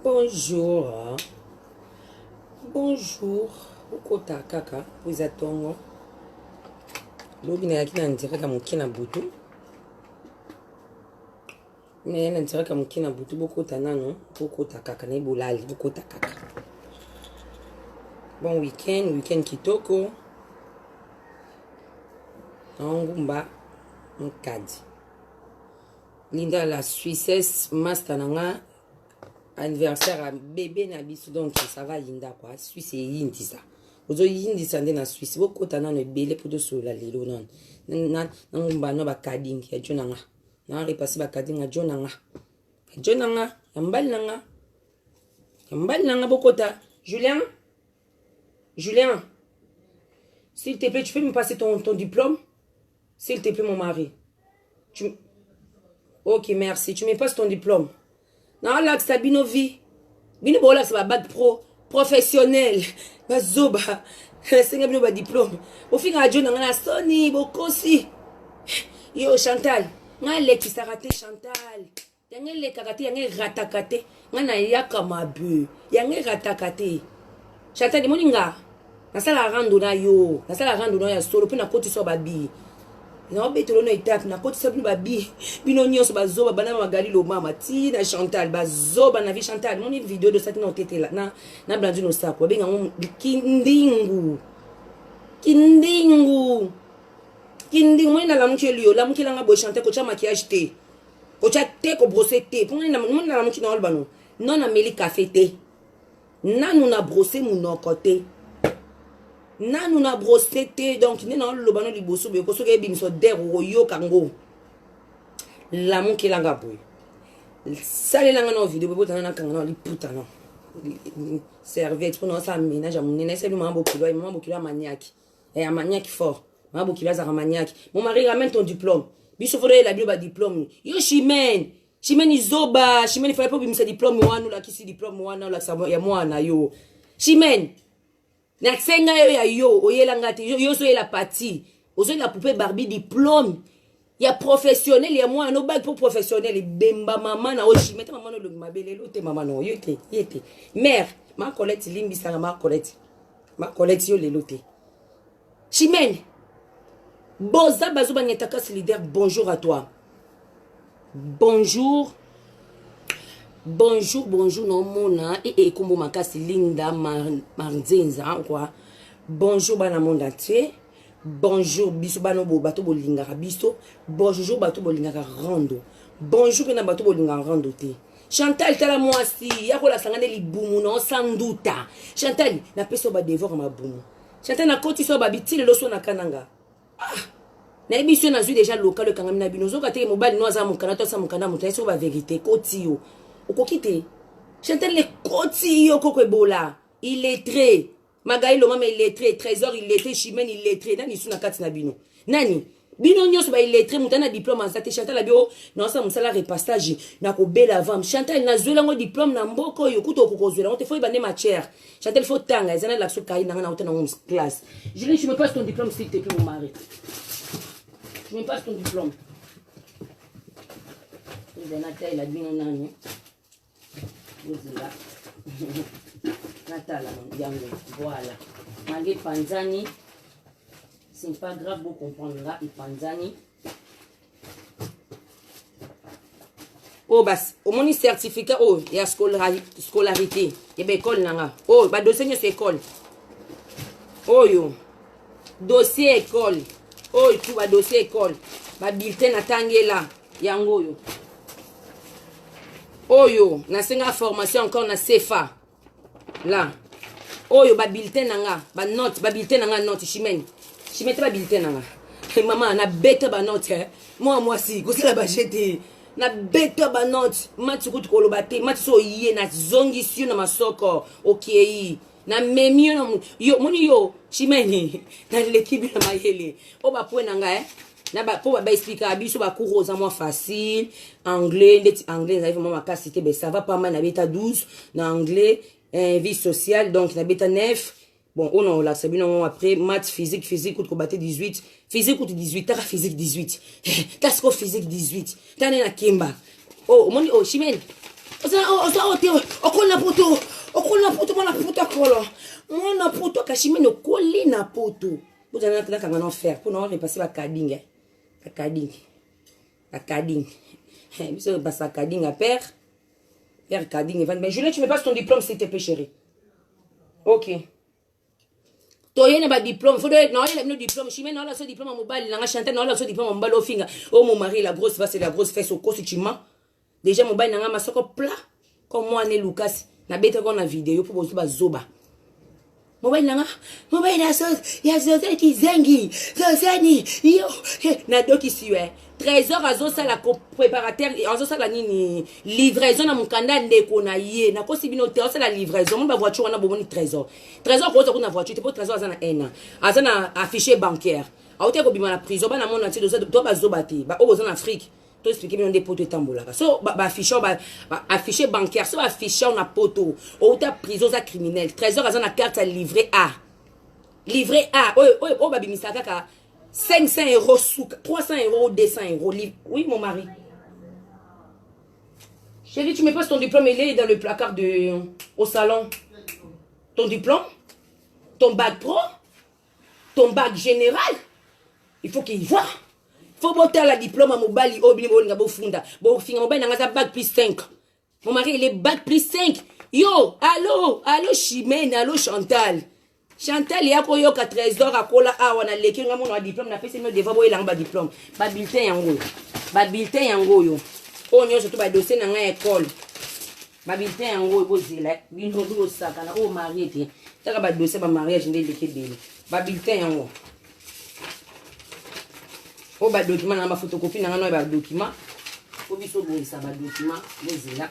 Bonjour. Bonjour. Ukota kaka. Vous êtes tongo. Logi na yakina ndireka mukina butu. Mais na ndireka mukina butu bokota nano. Bokota kaka na ibolali. Bokota kaka. Bon week-end kitoko. Angumba mkadi. Linda la Suissesse master nanga. Anniversaire à bébé na biso donc ça va Linda quoi Suisse et yindi ça ozo yindi ça na Suisse boko tana no belé pour de sola lelo non na ngumba no ba kading ya jonanga na repasser ba kading ya jonanga yambal nanga bokota Julien s'il te plaît tu peux me passer ton diplôme s'il te plaît mon mari OK merci tu me passes ton diplôme. Non, là, c'est bino vie. Bino bola, c'est ma bac pro, professionnel. Ma zoba. C'est bino ba diplôme. Au fin, radio, on a Sony, Bokosi. Yo, Chantal. Nga le qui s'arrête Chantal. Y'a le kakate, y'a ratakate. Nga na yaka mabu. Y'a ratakate. Chantal, moninga. Nasala rando na yo. Nasala rando na ya solo. Puis na koti so babi. Non, mais tu l'as étape, na côté ça babi, binonio so bazoba banana magali lo mama ti na Chantal bazoba na vie Chantal, mon vidéo de ça non tete là na blandi no sapo benga mon kindingu moi na la mukeli la mukela nga bo chanter ko cha maquillage te ko cha te ko brosser te pour na la mukeli na albano non na meli café te nanu na brosser mon côté. Nanu na brossé te donc ne na lo bano liboso be ko so ke bimiso der royo kango la mon ke langa boy sale langa no video be botana na kanga no li puta no serviette pour no sa ménage à mon nene c'est le mambo kilo maniaque et un maniaque fort mambo kilo za maniaque mon mari ramène ton diplôme biso fodé la bio diplôme yo chimène izoba chimène il fallait pas bimisa diplôme wanu la kisi diplôme wana la ya mwana yo chimène na senga yo ya yo oyelanga te yo so la partie ozo la poupée Barbie diplôme ya professionnel ya moi no bac pour professionnel bemba maman na ochi meta maman no lo mabele lo te maman no yete mère ma Colette limbi sanga ma Colette yo le loté Chimène boza bazo banyetaka solidaire bonjour à toi bonjour non mona et kombo makasi Linda Marzenza quoi bonjour bana monde entier bonjour biso bano bo bato bolingaka biso bonjour bato bolingaka rando bonjour na bato bolingaka rando te Chantal tala moi si ya ko la sangane libumu no sanduta Chantal na peso ba dévore ma bumu Chantal na koti so ba bitile lo so na kananga na émission na zui déjà local kanga mina binozo ka te mobile no aza mukana to sa mukana mutai so ba vérité koti yo okokite Chantal le koti yo koko ebola illettré Magali lo mama illettré trésor illettré Chimène illettré nani suna kati na bino nani bino nyonso ba illettré mutana diplôme en santé Chantal bio na sa musala repassage na ko bela vam Chantal na zwela ngo diplôme na mboko yo kuto kokozwela ngote foi bande matière Chantal faut tanga ezana la sokai na na utana ngom classe je me passe ton diplôme s'il te plaît mon mari je me passe ton diplôme Nathalie la bino nani Natala voilà malgré Panzani c'est pas grave vous comprendra et Panzani oh bas au moni certificat oh il y a scolarité et ben école nanga oh ba dossier c'est école oh yo dossier école oh tu ba dossier école ba bulletin atangela yango yo Oyo, na senga formation encore na CFA. Là. Oyo ba bulletin nanga, ba bulletin nanga note Chimène. Chimène ba bulletin nanga. Maman na bête ba note. Moi si, ko sala ba jeté. Na bête ba note. Mati ko koloba te, mati so yé na zongi si na masoko. OK. Na memi yo moni yo Chimène. Na l'équipe na mayele. O ba point nanga na ba po ba expliquer biso ba cours aux moi facile anglais anglais ça vraiment ma cité ben ça va pas mal na beta 12 na anglais vie sociale donc na beta 9 bon on a la sabino après maths physique ko battre 18 physique 18 ta physique 18 tasco physique 18 tane na kimba oh moni oh Chimène okola poto mwana poto akolo mwana poto kashimene okoli na poto bozana kanga na faire pour non repasser bakading biso basa kading à père kading mais Juliette tu me passes ton diplôme s'il te plaît chérie. OK toyé na ba diplôme faut non il a le diplôme chimé non la so diplôme mobile na chanter non la so diplôme mobile au finga oh mon mari la grosse face et la grosse fesse au cosi tu mens déjà mobile na masoko plat comme moi né Lucas na bête qu'on a vidéo pour bozo bazoba mobile na so ya so qui zengi zani yo na doki siwe trésor azo ça la préparateur azo ça la nini livraison na mukanda ndeko na ye na kosi bino te ça la livraison mon voiture na bomoni trésor ko za kuna voiture te po trésor azana ena azana affiché bancaire aote ko bima na prison bana mona ti do bazoba te ba ozo na Afrique to expliquer bien des potes tambola so ba affiché bancaire so affiché na poto ou ta prison za criminel trésor azana carte à livrer A oh babi misaka ka 500 euros sous 300 euros 200 euros oui mon mari chérie tu me passes ton diplôme il est dans le placard au salon ton diplôme ton bac pro ton bac général il faut qu'il voit faut botter la diplôme à mobali obli mo nga bofunda bo finga mobali nga bac plus 5 mon mari il est bac plus 5 yo allô Chimène allô Chantal yako yoka trésor akola awa na leki nga mona diplôme na pesi me devant boy langa ba diplôme ba bulletin yango yo onyo surtout ba dossier na nga école ba bulletin yango bozela bino do saka na o marié te taka ba dossier ba mariage ndé leki bele ba bulletin yango o ba document na ba photocopie na nga no ba document o biso bolisa ba document bozela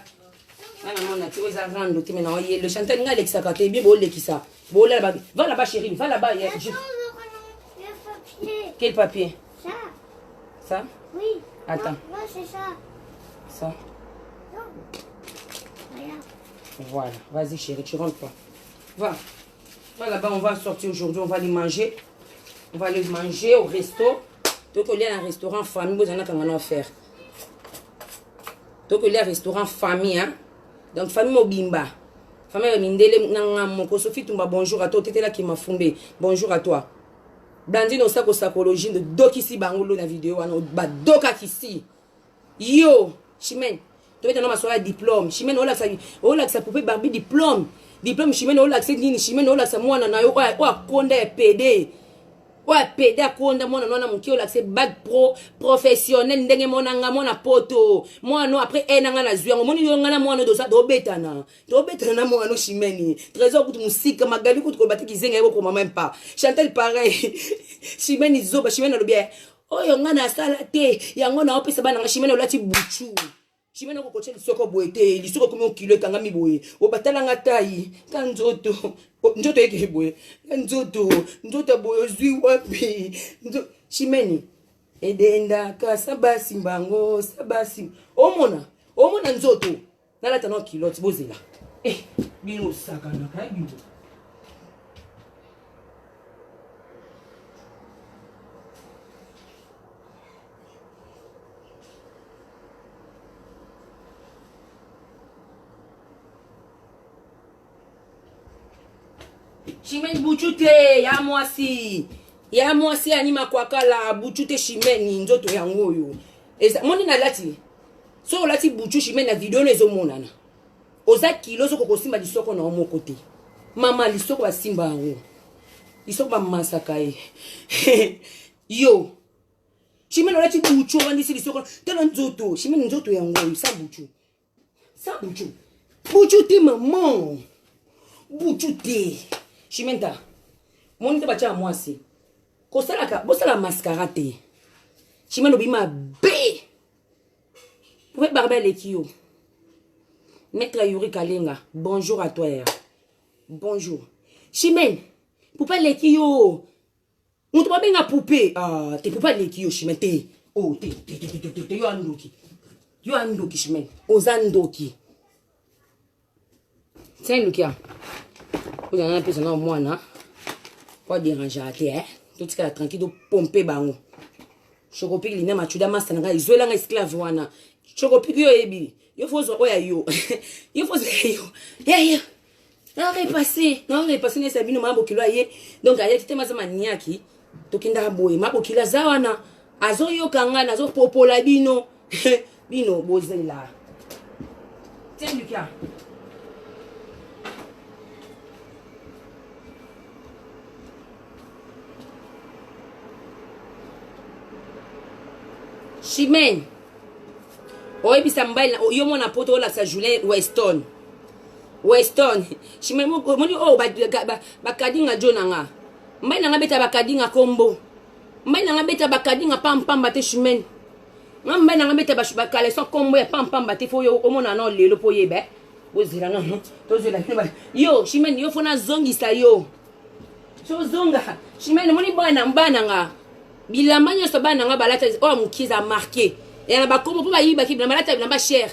nana mona ti oza rando ti mena oye le Chantal nga Alexa ka te bi bo lekisa bo là bas va là-bas chérie va là-bas quel papier ça oui attends non c'est ça non regarde voilà vas-y chérie tu rentres pas va là-bas on va sortir aujourd'hui on va aller manger au resto donc il y a un restaurant famille vous en avez quand on faire donc il y a un restaurant famille hein donc famille mobimba famille mindele nanga moko Sophie Tumba bonjour à toi tetela qui m'a fondé bonjour à toi Blandine au sac psychologie de dokisi bangolo na vidéo ano ba doka kisi yo Chimène tu veux ma soirée diplôme Chimène ola ça poupée Barbie diplôme Chimène ola c'est nini Chimène ola ça mwana na yo wa konda PD ouais PD akonda mwana nona muki ola c'est bac pro professionnel ndenge mona nga mona poto mwana après enanga na zwango moni yo ngana mwana dosa do betana na mwana Chimène trésor kutu musika magali kutu ko batiki zenga yebo ko même pas Chantal pareil Chimène zoba Chimène lobia oyo ngana sala te yango na opesa bana nga Chimène olati buchu Chimène ko koche lisoko boete lisoko komi okilo kanga miboye obatala nga tai kanzoto njoto yeke boye nzoto boye zwi wapi Chimène edenda ka sabasi mbango sabasi omona nzoto nalata no kilo tibozela bino saka na kai bino Chimène buchute ya mwasi anima kwa kala buchute Chimène nzoto yango yo eza moni na lati so lati buchu Chimène na video nezo monana oza kilo so kokosimba lisoko na omo kote mama lisoko basimba yango lisoko ba masaka yo Chimène lati buchu bandisi lisoko tala nzoto Chimène nzoto yango yo sa buchu te maman buchu te Chimène ta moni te bacha mwasi kosalaka bosala mascara te Chimène obima be pouvez barber les kio maître Yuri Kalenga bonjour à toi bonjour Chimène poupée les kio on te benga poupée te poupée les kio Chimène te oh te yo andoki Chimène ozandoki tiens Lukia vous en avez plus de moi, non? Pas déranger, hein? Tout ce qui est tranquille, de pomper, bango. Chocopic lina machuda master nanga izola nga esclave wana. Chocopic yo ebi. Yo faut oya yo. Yo faut yo. Yeah. Non repasser ne sabino mambo kilo aye. Donc aye tete mazama niaki. Tokinda boye mabo kila zawana. Azo yo kanga nazo popola bino. Bino bozela. Tiens Lucas. Chimène. Oye bisa mbali yo mona poto ola sa Julien Weston. Chimène moni oh ba kadinga jonanga. Mbali nanga beta ba kadinga kombo. Mbali nanga beta ba kadinga pam bate Chimène. Mbali nanga beta ba kaleson kombo ya pam bate fo yo omona no lelo po yebe. Ozira non. Tozela yo Chimène yo fona zongisa yo. So zonga. Chimène moni bana mbana nga. Bilamba nyonso bana nga balata o mukiza marqué. Ya ba kombo po ba yiba ki bilamba lata bilamba cher.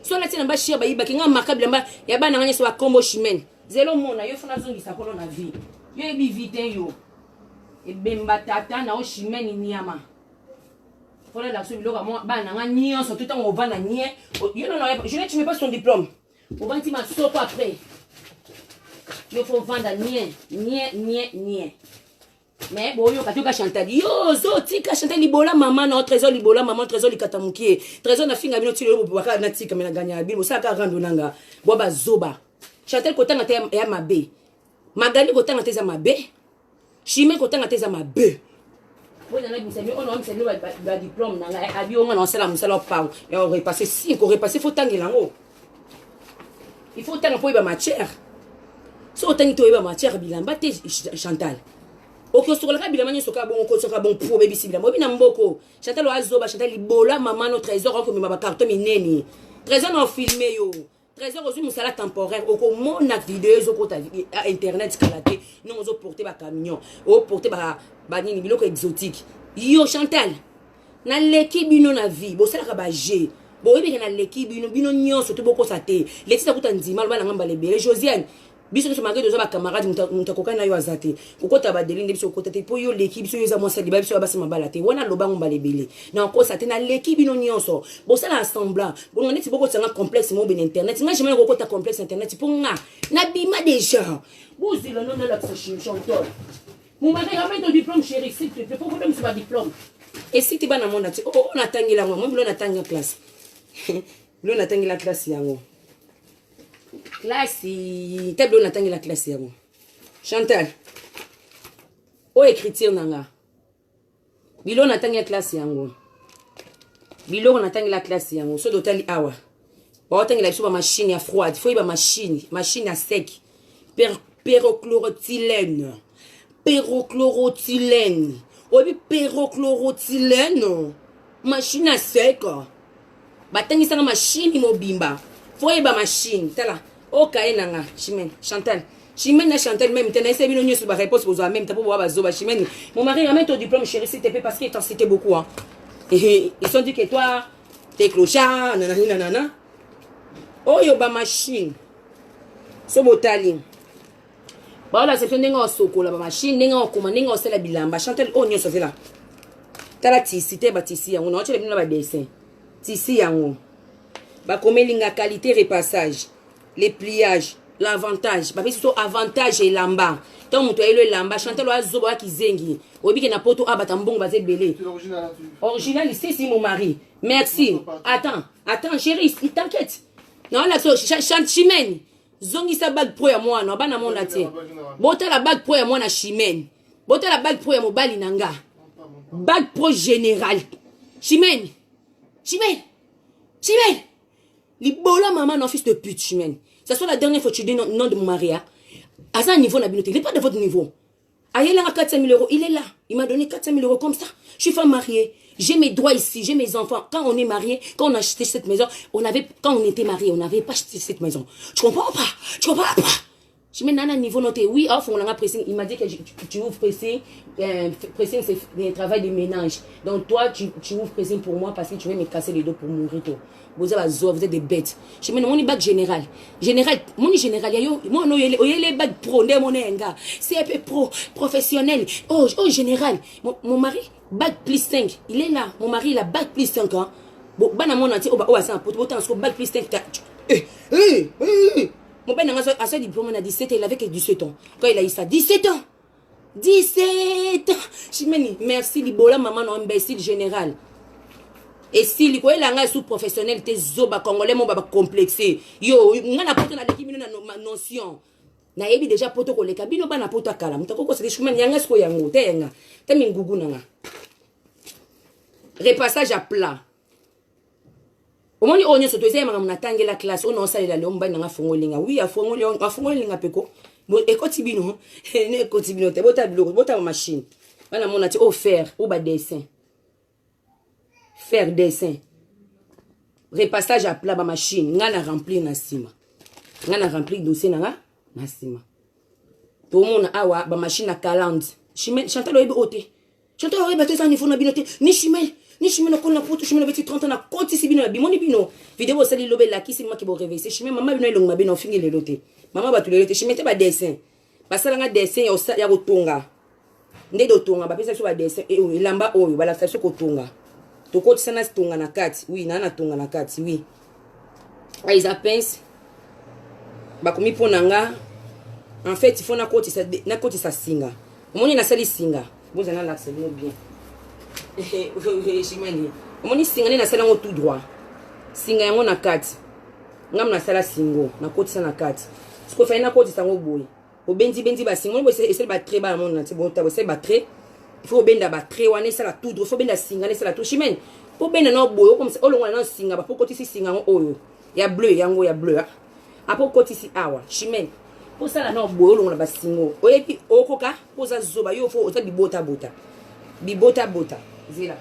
So lati namba cher ba yiba ki nga marqué bilamba ya bana nga nyonso ba kombo Chimène. Zelo mona yo fona zongisa kono na vie. Yo ebi vite yo. E bemba tata na o Chimène niama. Fona la so biloko mo bana nga nyonso tout temps on va na nie. Yo non je ne tu mets pas son diplôme. On va ti ma sopo après. Yo faut vendre nie. Mais bon yo katoka Chantal yo zo tika Chantal libola maman na trésor libola maman trésor likatamukie trésor na finga bino tilo bobaka na tika mena ganya bino saka rando nanga boba zoba Chantal kotanga te ya mabe Magali kotanga te za mabe Chimène kotanga te za mabe bona na bisemi on a misemi ba diplôme nanga abi on na sala musala pa ya on repasser 5 on repasser faut tangela ngo il faut tanga po ba matière so tangi to ba matière bilamba te Chantal. Ok, so la kabila mani soka bon ko soka bon pour baby sibila mo bina mboko Chantal azoba Chantal libola maman no trésor ko mi ba carton mineni trésor no filmé yo trésor ozu musala temporaire oko mona vidéo zo ko ta internet kalate non zo porter ba camion o porter ba nini biloko exotique yo Chantal na leki bino na vie bo sala ka ba G bo yebe na leki bino nyonso to boko sa te letisa kuta nzima ba na ngamba lebele Josiane biso so magé doza ba camarade mutakoka na yo azate kokota ba delinde biso kokota te po yo l'équipe biso yo za mo sali ba biso ba sima balate wana loba ngomba lebele na ko sa te na l'équipe bino nyonso bo sala assemblant bo ngani ti boko tsanga complexe mo ben internet nga jamais kokota complexe internet po nga na bima déjà bo zila non na la chanteur mon mari ramène ton diplôme chérie s'il te plaît pour vous donner ce diplôme et si tu vas na monde on attend la moi on attend classe on attend la classe yango classe table on attend la classe yango Chantal o écriture nanga bilo on attend la classe yango bilo on attend la classe yango so dotali awa ba attend la sur machine à froide faut y ba machine à sec pérochlorothylène obi pérochlorothylène machine à sec batangisa na machine mobimba faut ba machine tala o kaenanga Chimène Chantal Chimène na Chantal même tena essaie bino nyusu ba réponse pour toi même ta pour ba zoba Chimène mon mari ramène ton diplôme chérie s'il te plaît parce qu'il t'en citait beaucoup hein et ils sont dit que toi t'es clochard nanana oh yo ba machine so botali ba la section ndenge osokola ba machine ndenge okoma ndenge osela bilamba Chantal o nyusu vela tala tisi te ba tisi yango na otele bino ba dessin tisi yango ba komelinga qualité repassage les pliages l'avantage ba biso avantage et lamba tant muto ele lamba Chantal azoba kizengi obike na poto abata mbongo baze belé original ici si mon mari merci attends chérie t'inquiète non la so Chimène zongi sa bag pro ya mwana bana monda te bota la bag pro ya mwana Chimène bota la bag pro ya mobali nanga bag pro général Chimène libola maman non fils de pute Chimène ça soit la dernière fois que tu dis non de mon mari à un niveau na binoté il n'est pas de votre niveau Ayela a 400 000 euros il est là il m'a donné 400 000 euros comme ça je suis femme mariée j'ai mes droits ici j'ai mes enfants quand on est marié quand on a acheté cette maison quand on était marié on n'avait pas acheté cette maison tu comprends pas je mets nana niveau noté oui off on a pressing il m'a dit que tu ouvres pressing pressing c'est le travail de ménage donc toi tu ouvres pressing pour moi parce que tu veux me casser les dos pour mourir toi vous êtes des bêtes je mets mon bac général mon général moi non il les bac pro mon enga CP pro professionnel oh général mon mari bac plus 5. Il est là. Mon mari, il a bac plus 5 ans. Bon, bah, mon entier, oh, bah, ça, bac plus 5. Mon père a son diplôme à 17 ans. Il avait que 17 ans. Quand il a eu ça, 17 ans. 17 ans. Chimeni, merci, Libola, maman, non, imbécile général. Et si li koyela nga sous-professionnel te zoba congolais mon baba complexé. Yo, nga na poto na leki bino na notion. Na yebi déjà poto ko leka bino ba na poto kala. Mutako ko se chemin yanga sko yango te nga. Te mingugu na nga. Repassage à plat. Omoni onyo so toze manga munatange la classe ono salela le mba nga fongolinga. Oui, afongolinga peko. Bon ekoti bino. Ne ekoti bino te bota biloko, bota machine. Bana mona ti offert ou ba dessin. Faire dessin. Repassage à plat, ma machine. Ngana remplir na sima. Ngana remplir dossier na sima. Tout le monde a ba machine à calende. Chantal oyebi ote. Chantal oyebi bato ça niveau na binote. Ni chimel na kona poto chimel beti 30 ans na koti si bino na bimoni bino. Vidéo sali lobe la kisi ma ki bo réveiller. Chimel maman bino elonga bino fingi le lote. Maman ba tu le lote chimel te ba dessin. Ba sala nga dessin ya kotonga. Nde do tonga ba pesa so ba dessin e o lamba oyo ba la fa so kotonga. Toko sana tonga na kati. Oui, nana tonga na kati, oui. Ils appensent. Bakomi ponanga. En fait, il faut na koti sa singa. Omoni na sali singa. Vous en avez l'accès bien. Chimani. Omoni singa na sala tout droit. Singa yango na kati. Ngam na sala singo, na koti sa na kati. Siko fa na koti sango boy. Obendi ba singo, bo essayer ba très ba mon na ti bon ta bo ba très. Il faut benda ba très wane ça la tout droit, il faut benda singa ça la tout chimen. Pour benda no boyo comme ça olonga na singa ba pour côté si singa oyo. Ya bleu yango ya bleu. Apo côté si awa chimen. Pour ça la no boyo olonga ba singo. Oyepi okoka poza zoba yo fo ota bibota bota. Bibota bota. Zila.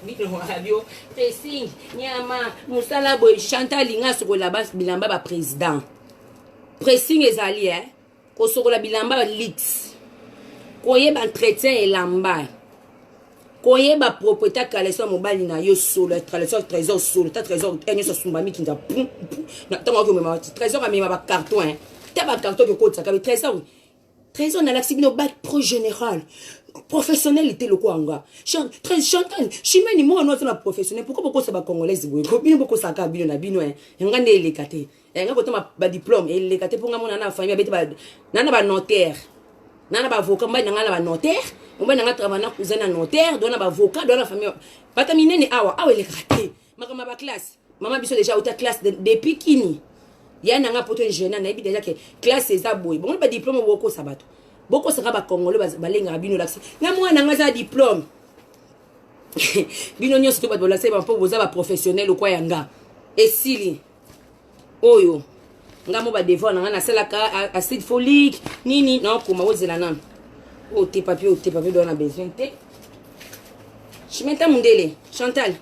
Bito radio pressing nyama musala boy Chantal linga soko la bas bilamba ba président. Pressing ezali ko soko la bilamba ba leaks. Koye ba entretien elamba. Koye ba propriétaire kaleso mobali na yo solo, trésor solo, ta trésor enyo so sumbami kinda pum. Na tango ko mema trésor amema ba carton Ta ba carton ko kotsa ka trésor. Trésor na l'axibino bac pro général. Professionnel était le kwanga. Très Chantal, chimeni mo no na professionnel. Pourquoi beaucoup ça ba congolaise boy. Ko bino beaucoup ça ka bino na bino ngande elekate. Nga ko tama ba diplôme elekate pour nga mona na famille abeti ba nana ba notaire. Nana ba avocat mba nanga ba notaire, mba nanga travailler na cousin na notaire, dona ba avocat, dona famille. Bata minene awa le kate. Makama ba classe. Maman biso déjà auta classe depuis kini. Ya nanga poto jeune na ebi déjà que classe eza boy. Bon ba diplôme boko sabato. Boko sera ba congolais ba lenga bino laksi. Na mwa nanga za diplôme. Bino nyonso to ba bola se ba po boza ba professionnel ou kwa yanga. Esili. Oyo. Ngamo ba devoir na sala ka acide folique nini non koma ozela nan o te papier don a besoin te chimeta mundele Chantal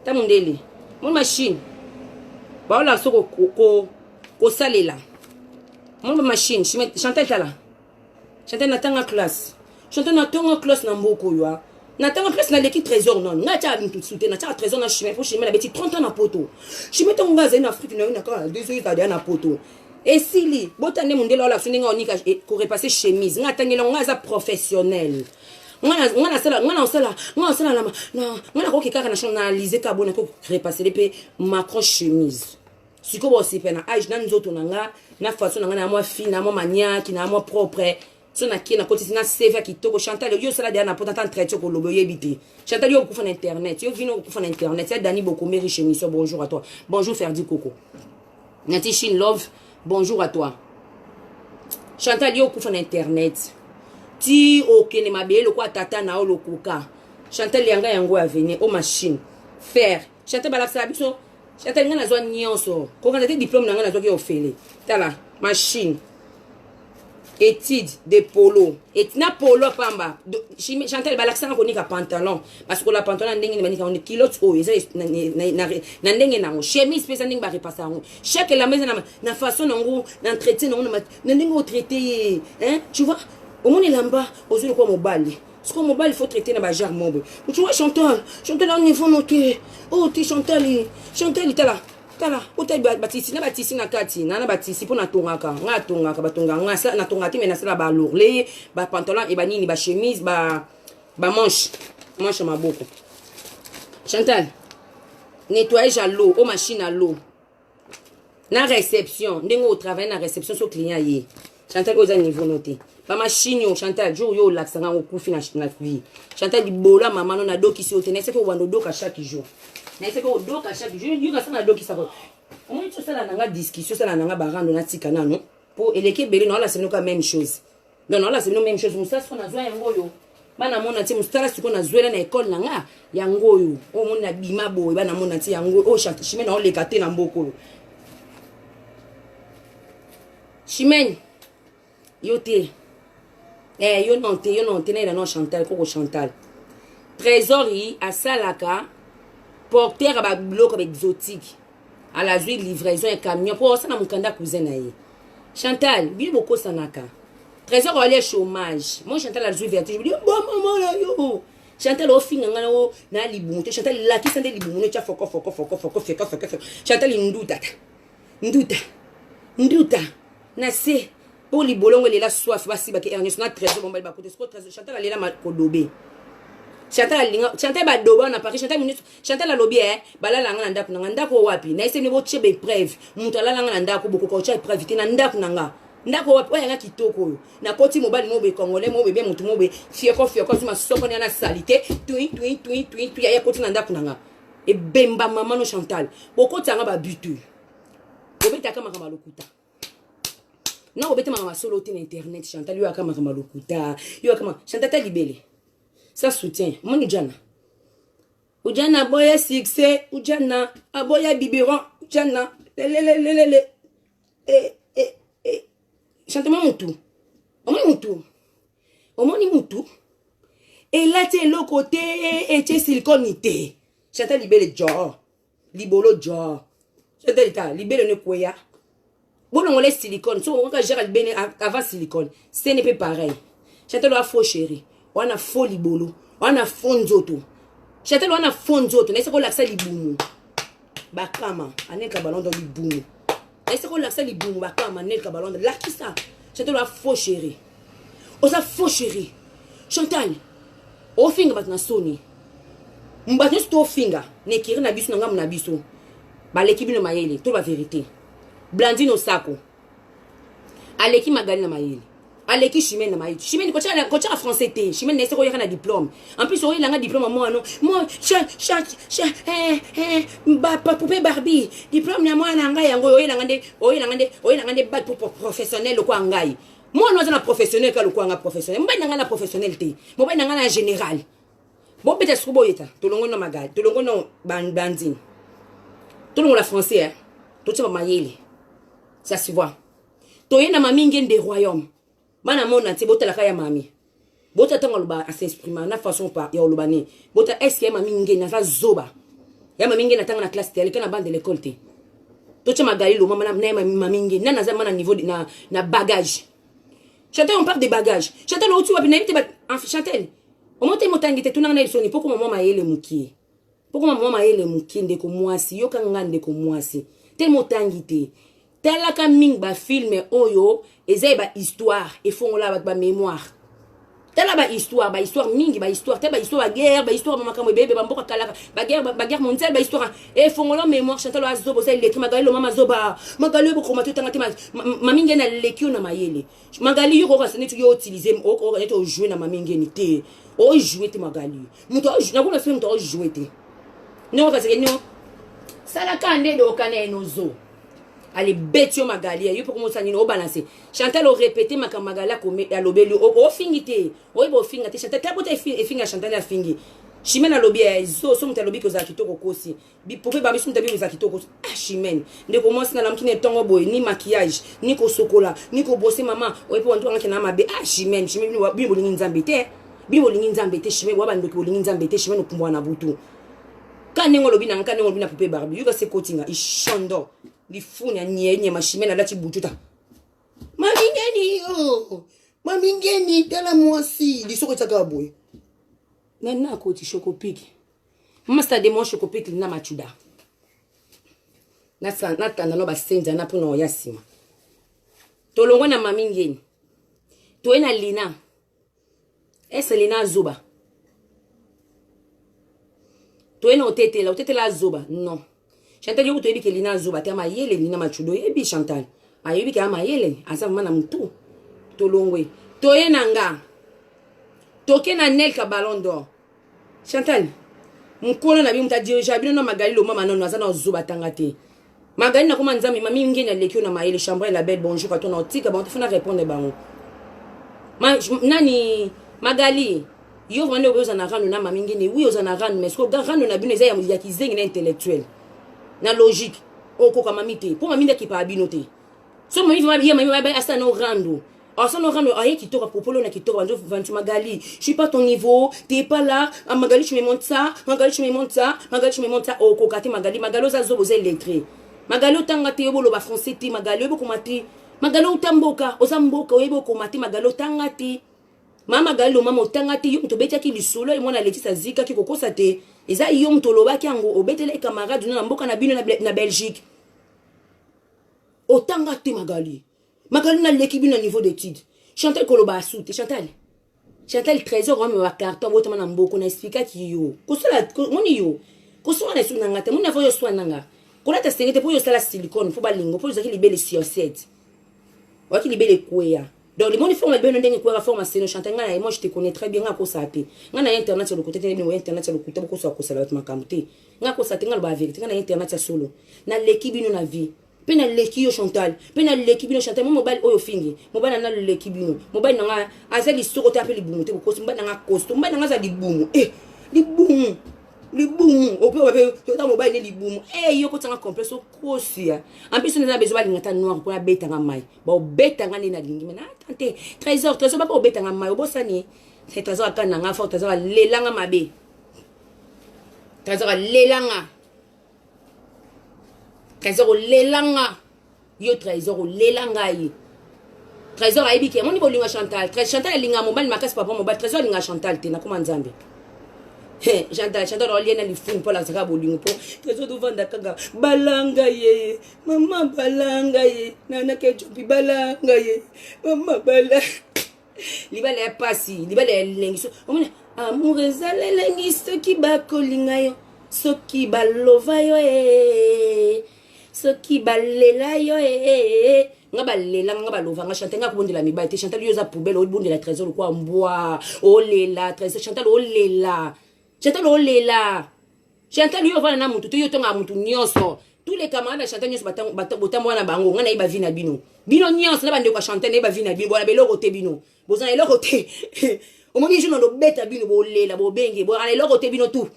ta mundele mon machine ba la soko ko salela mon machine chimeta Chantal tala Chantal na tanga classe na mboko yo natanga classe na l'équipe trésor non ngacha tout souté na cha trésor na chimé pour chimé la beti 30 ans na poto chimé to ngaza na Afrique na ka 2 ans na poto et sili botane mundelo la suninga onika ko repasser chemise ngatangela ngaza professionnel ngana sala ngana ko kika na nationaliser ka bona ko repasser pe macro chemise siko bo sipena age na nzoto nanga na façon nanga na moi fine na moi maniaque na moi propre. Si on a qui na côté na CV qui toko Chantal yo sala dia na potata traité ko lobo yebité Chantal yo ku fa internet yo vino ku fa internet ya Dani beaucoup meri chemise bonjour à toi bonjour Ferdi Coco Nati Shin Love bonjour à toi Chantal yo ku fa internet ti okene mabelo kwa tata na olo kuka Chantal yanga yango a venir au machine faire Chantal balaksa biso Chantal ngana zo nyonso ko kana te diplôme na ngana zo ki ofele tala machine étude de polo et na polo pamba Chantal balakisanga konika pantalon parce que la pantalon ndenge ni manika on kilote o eza na ndenge nango chemise pesa ndenge ba repassa ngo chaque la maison na façon nango d'entretien nango na ndenge o traiter tu vois au monde lamba ozuli ko mobali parce que mobile il faut traiter na ba jar mobe tu vois Chantal on il faut noter oh tu Chantal là tala ota batisi na batisi na kati na batisi po na tongaka nga tongaka batonga nga sa na tonga te mais na sala ba lourd ba pantalon et ba nini ba chemise ba manche maboko. Chantal, nettoyage à l'eau au machine à l'eau na réception ndenge au travail na réception so client yé. Chantal oza niveau noté ba machine yo Chantal jour yo laksanga au kufi na vie. Chantal di bola maman no na doki si otene c'est que wando doka chaque jour. Na c'est que o doka chaque jour yo ka na doki sa ko. On dit ça là na discussion ça là na barando na tika na no pour eleke beli no la c'est la même chose. Non la c'est la même chose musa so na zwa yango yo. Bana mona ti mustala siko na zwela na école na nga yango yo. O mona bima boy bana mona ti yango o Chantal chimene na o lekate na mboko. Chimene yo te yo non te na non Chantal koko Chantal trésorier à salaka porteur à bloc exotique à la zui livraison et camion pour ça na mukanda cousin na ye Chantal bi boko sanaka trésor aller chômage moi Chantal a zui vertige je dis bon maman là yo Chantal o finga ngana o na libumu te Chantal la ki sande libumu no cha foko Chantal nduta na se pour les bolongo les la soif basi ba ke Ernest na trésor bon ba côté sport trésor Chantal aller la ma kodobe Chantal ba doba na Paris Chantal la lobby bala la ngana ndako wapi na ese ni bo chebe preuve mutala la ngana ndako boko ko cha preuve te na ndako nanga ndako wapi oya nga kitoko yo na koti mobali mo be congolais mo be bien mutu mo be fieko zuma soko na salité tui ya koti na ndako nanga e bemba maman no Chantal boko tanga ba butu obeta kama kama lokuta non obeta mama solo te na internet Chantal yo kama kama lokuta yo kama Chantal ta libele ça soutient mon ujana boya succès ujana aboya biberon ujana lelelelele Chantal mutu omoni mutu et là t'es le côté et t'es siliconité Chantal libele jo libolo jo Chantal ta libele ne koya bon on laisse silicone so on va gérer le bene avant silicone ce n'est pas pareil Chantal a faux chéri on a faux libolo on a faux nzoto Chantal on a faux nzoto na se ko laksa libumu bakama aneka ballon dans libumu na se ko laksa libumu bakama aneka ballon la qui ça Chantal a faux chéri oza faux chéri Chantal o finga batna soni mbatne sto finga ne kiri na biso ngam na biso ba l'équipe no mayele to ba vérité Blandine Osako Aleki Magali na mayele Aleki Chimène na mayele Chimène ko cha français te Chimène ne se ko yaka na diplôme en plus o yanga diplôme moi non moi ba poupée Barbie diplôme na moi na ngai yango o yanga nde bac pour professionnel ko ngai moi no za na professionnel ka lo ko nga professionnel mba nanga na professionnel te mba nanga na général bon beta skubo yeta tolongo na Magali tolongo no Blandine tolongo la français to tsa mayele ça se voit toyena mami ngene des royaumes bana mona te bota la kaya mami bota tanga luba à s'exprimer na façon pas ya lubani bota est-ce que mami ngene na zoba ya mami ngene tanga na classe tele kana bande de l'école te to tsa Magali lo mama na mami ngene na za mana niveau na bagage Chantal on parle de bagages Chantal o tu wapi na mite ba Chantal o monte motangi te tunanga na isoni poko mama mayele mukie poko mama mayele mukie ndeko mwasi yo kanga ndeko mwasi te motangi te talaka ming ba film oyo ezay ba histoire et font la ba mémoire tala ba histoire mingi ba histoire te ba histoire ba guerre ba histoire mama kamwe bebe ba mboka kalaka ba guerre mondiale ba histoire et font la mémoire Chantal a zobo ça il écrit Magali lo mama zoba Magali bo komatu tanga te mami ngena lekio na mayele Magali yo ko sene tu yo utiliser o to jouer na mami ngeni te o jouer te Magali muto na ko na film to jouer te non parce que non sala kande do kane nozo allez betio Magali yo pour comment ça ni o balancer Chantal o répéter Magali comme ya lobeli o fingité o bo fingate Chantal tabote finga Chantal ya fingi Chimène lobby zo so mta lobby ko za kitoko kosi bi pope ba bisu mta bi za kitoko Chimène ndeko moi sina lamkine tongo boy ni maquillage ni ko sokola ni ko bosser maman o epo ntu ngakena mabe Chimène bi bolingi nzambete Chimène wa bandoki bolingi nzambete Chimène okumbwa na butu kanengo lobi na pope Barbie yuka se kotinga ishondo lifunya nyenye mashimena lati bututa mami ngeni tala mwasi lisoko tsaka boy nana ko ti chocopiki mama sta de mon chocopiki na machuda natanda no basenza na pona ya sima tolongwa na mami ngeni toye na Lina ese Lina azuba toye na otetela azuba non Chantal yo toyebi ke Lina azuba te mayele Lina machudo yebi Chantal ayebi ke amayele asa mama na mtu tolongwe toye na nga toke na Nel ka Ballon d'Or Chantal mkono na bi muta dirija bino no Magali lo mama nono azana azuba tangate Magali na kuma nzami mami ngeni alekio na mayele chambre la belle bonjour quand on otika bon tefuna répondre bango nani Magali yo vande obezo na rano na mami ngeni oui ozana rano mais ko rano na bino eza ya kizengi na intellectuel na logique okoka mami te po mami ndaki pa bino te so mami va bien mami ba asa no rando asa no rando aye kitoka popolo na kitoka banjo vantu Magali je suis pas ton niveau t'es pas là Magali tu me montres ça Magali tu me montres ça Magali tu me montres ça okoka te Magali oza zo boze lettré Magali otanga te yobolo ba français te Magali yoboko mati Magali utamboka ozamboka oyeboko mati Magali otanga te mama Magali lo mama otanga te yo mto betiaki lisolo e mwana Letisa zika ki kokosa te eza yo mto lobaki yango obetele camarade na mboka na bino na Belgique otanga te Magali na l'équipe na niveau d'étude Chantal koloba asute Chantal trésor wa me wa carton botama na mboko na explica ki yo kosola moni yo kosola na sunanga te moni na voyo swananga kola ta sengete po yo sala silicone fo balingo po yo zaki libele siosette waki libele kwea donc le monde forme bien ndenge kwea forme seno Chantal ngana moi je te connais très bien ngako sate ngana internet sur le côté tene mo internet sur le côté ko so ko sala bat makamte ngako sate ngana ba vérité ngana internet solo na l'équipe bino na vie pena leki yo Chantal pena leki bino Chantal mo mobile oyo fingi mobile na leki bino mobile na azali soko te apeli bumu te ko mobile na costo mobile na za libumu libumu ope ope to mobile ni libumu yo ko tanga complexe kosia en plus na besoin lingata noir pour beta nga mai ba beta nga ni na lingi mena tante trésor ba ko beta nga mai obosani c'est trésor akana nga fort trésor lelanga mabe trésor lelanga Trésor lelanga yo trésor lelanga yi trésor ayebi ke moni bolinga Chantal Chantal linga mobile makasi papa mobile trésor linga Chantal te na kuma nzambe Chantal oliena li fun pour la saka bolingo po trésor do vanda kanga balanga ye mama balanga ye nana ke chopi balanga ye mama balanga libale pasi libale lengiso omona amour ezale lengiso ki bakolinga yo soki balova yo soki balela yo nga balela nga balova nga Chantal nga kubondela mibale te Chantal yo za poubelle o bondela trésor kwa mbwa olela trésor Chantal olela Chantal yo vana na mutu to yo tonga mutu nyonso tous les camarades Chantal nyonso botambo wana bango nga na iba vina bino nyonso na bande kwa Chantal na iba vina bino bona beloko te bino bozana eloko te omoni jono do beta bino bolela bobenge bo ala eloko te bino tout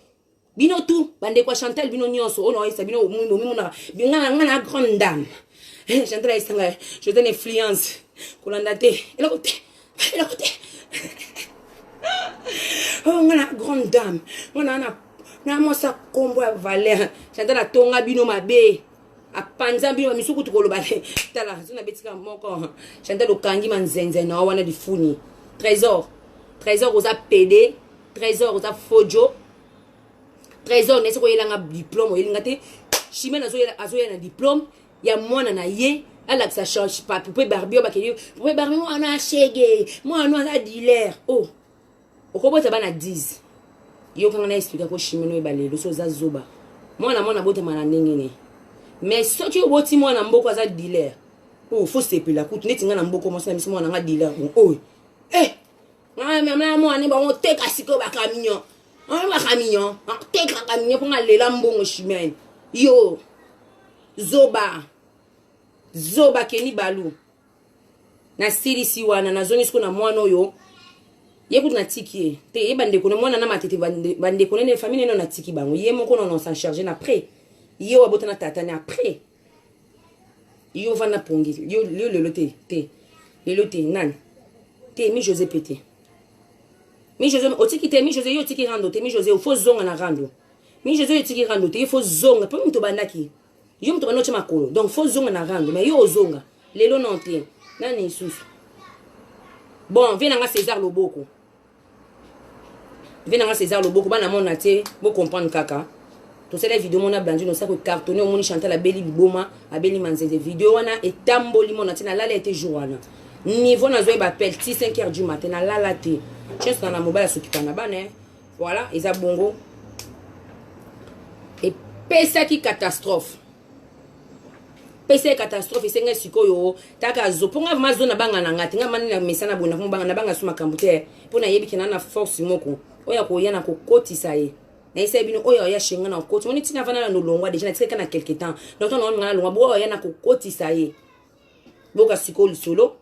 bande kwa Chantal bino nyonso ono isa bino mumuna ngana grande dame Chantal isanga je donne influence kolanda te eloko te oh ngana grande dame ngana na mosa kombo ya valeur Chantal atonga bino mabe apanza bino misuku tukolobale tala zona betika moko Chantal okangi manzenze na wana difuni trésor oza PD trésor oza fojo trésor nese ko yelanga diplôme yelinga te chimene azoya na diplôme ya mwana na ye ala que ça change pas poupée barbie bakeli poupée barbie moi na chege moi na dealer oh okobota bana 10 yo kanga na expliquer ko chimene balelo so za zoba mwana bota mana ndengene mais soki oboti mwana mboko aza dealer oh faut se pela kutu neti nga na mboko mo sana mwana nga dealer oh mwana ba on teka siko ba camion camion teka camion pour ngalela mbongo chimene yo zoba keni balu na siri si wana na zoni siko na mwana oyo yekutu na tiki te yebande ko mwana na matete bande ko ne famille no na tiki bango ye moko non s'en charger na après yo abota na tata na après yo va na pongi yo le te nan te mi José pété mi José otiki te mi José yo tiki rando te mi José o fo zonga na rando mi José yo tiki rando te fo zonga pe mto bandaki yo mto banoche makolo donc fo zonga na rando mais yo zonga lelo non te nani susu bon viens nga César Loboko bana mona te bo comprendre kaka to sala vidéo mona blandi no sako cartonné au moni Chantal abeli biboma abeli manzeze vidéo wana etamboli mona tina lala était jour wana niveau na zoé bapel 5h du matin na lala te chance na mobile s'occuper na bana voilà eza bongo et pesa ki catastrophe pesa catastrophe esenga sikoyo taka zo ponga mazo na banga na ngati nga mani na mesana bona fo banga na banga suma kambute pona yebi kina na force moko oya ko yana ko kotisa ye na isa bino oya ya shenga na koti moni tina vana na longwa déjà na tseka na quelque temps donc on na longwa bo yana ko kotisa ye boka sikoyo solo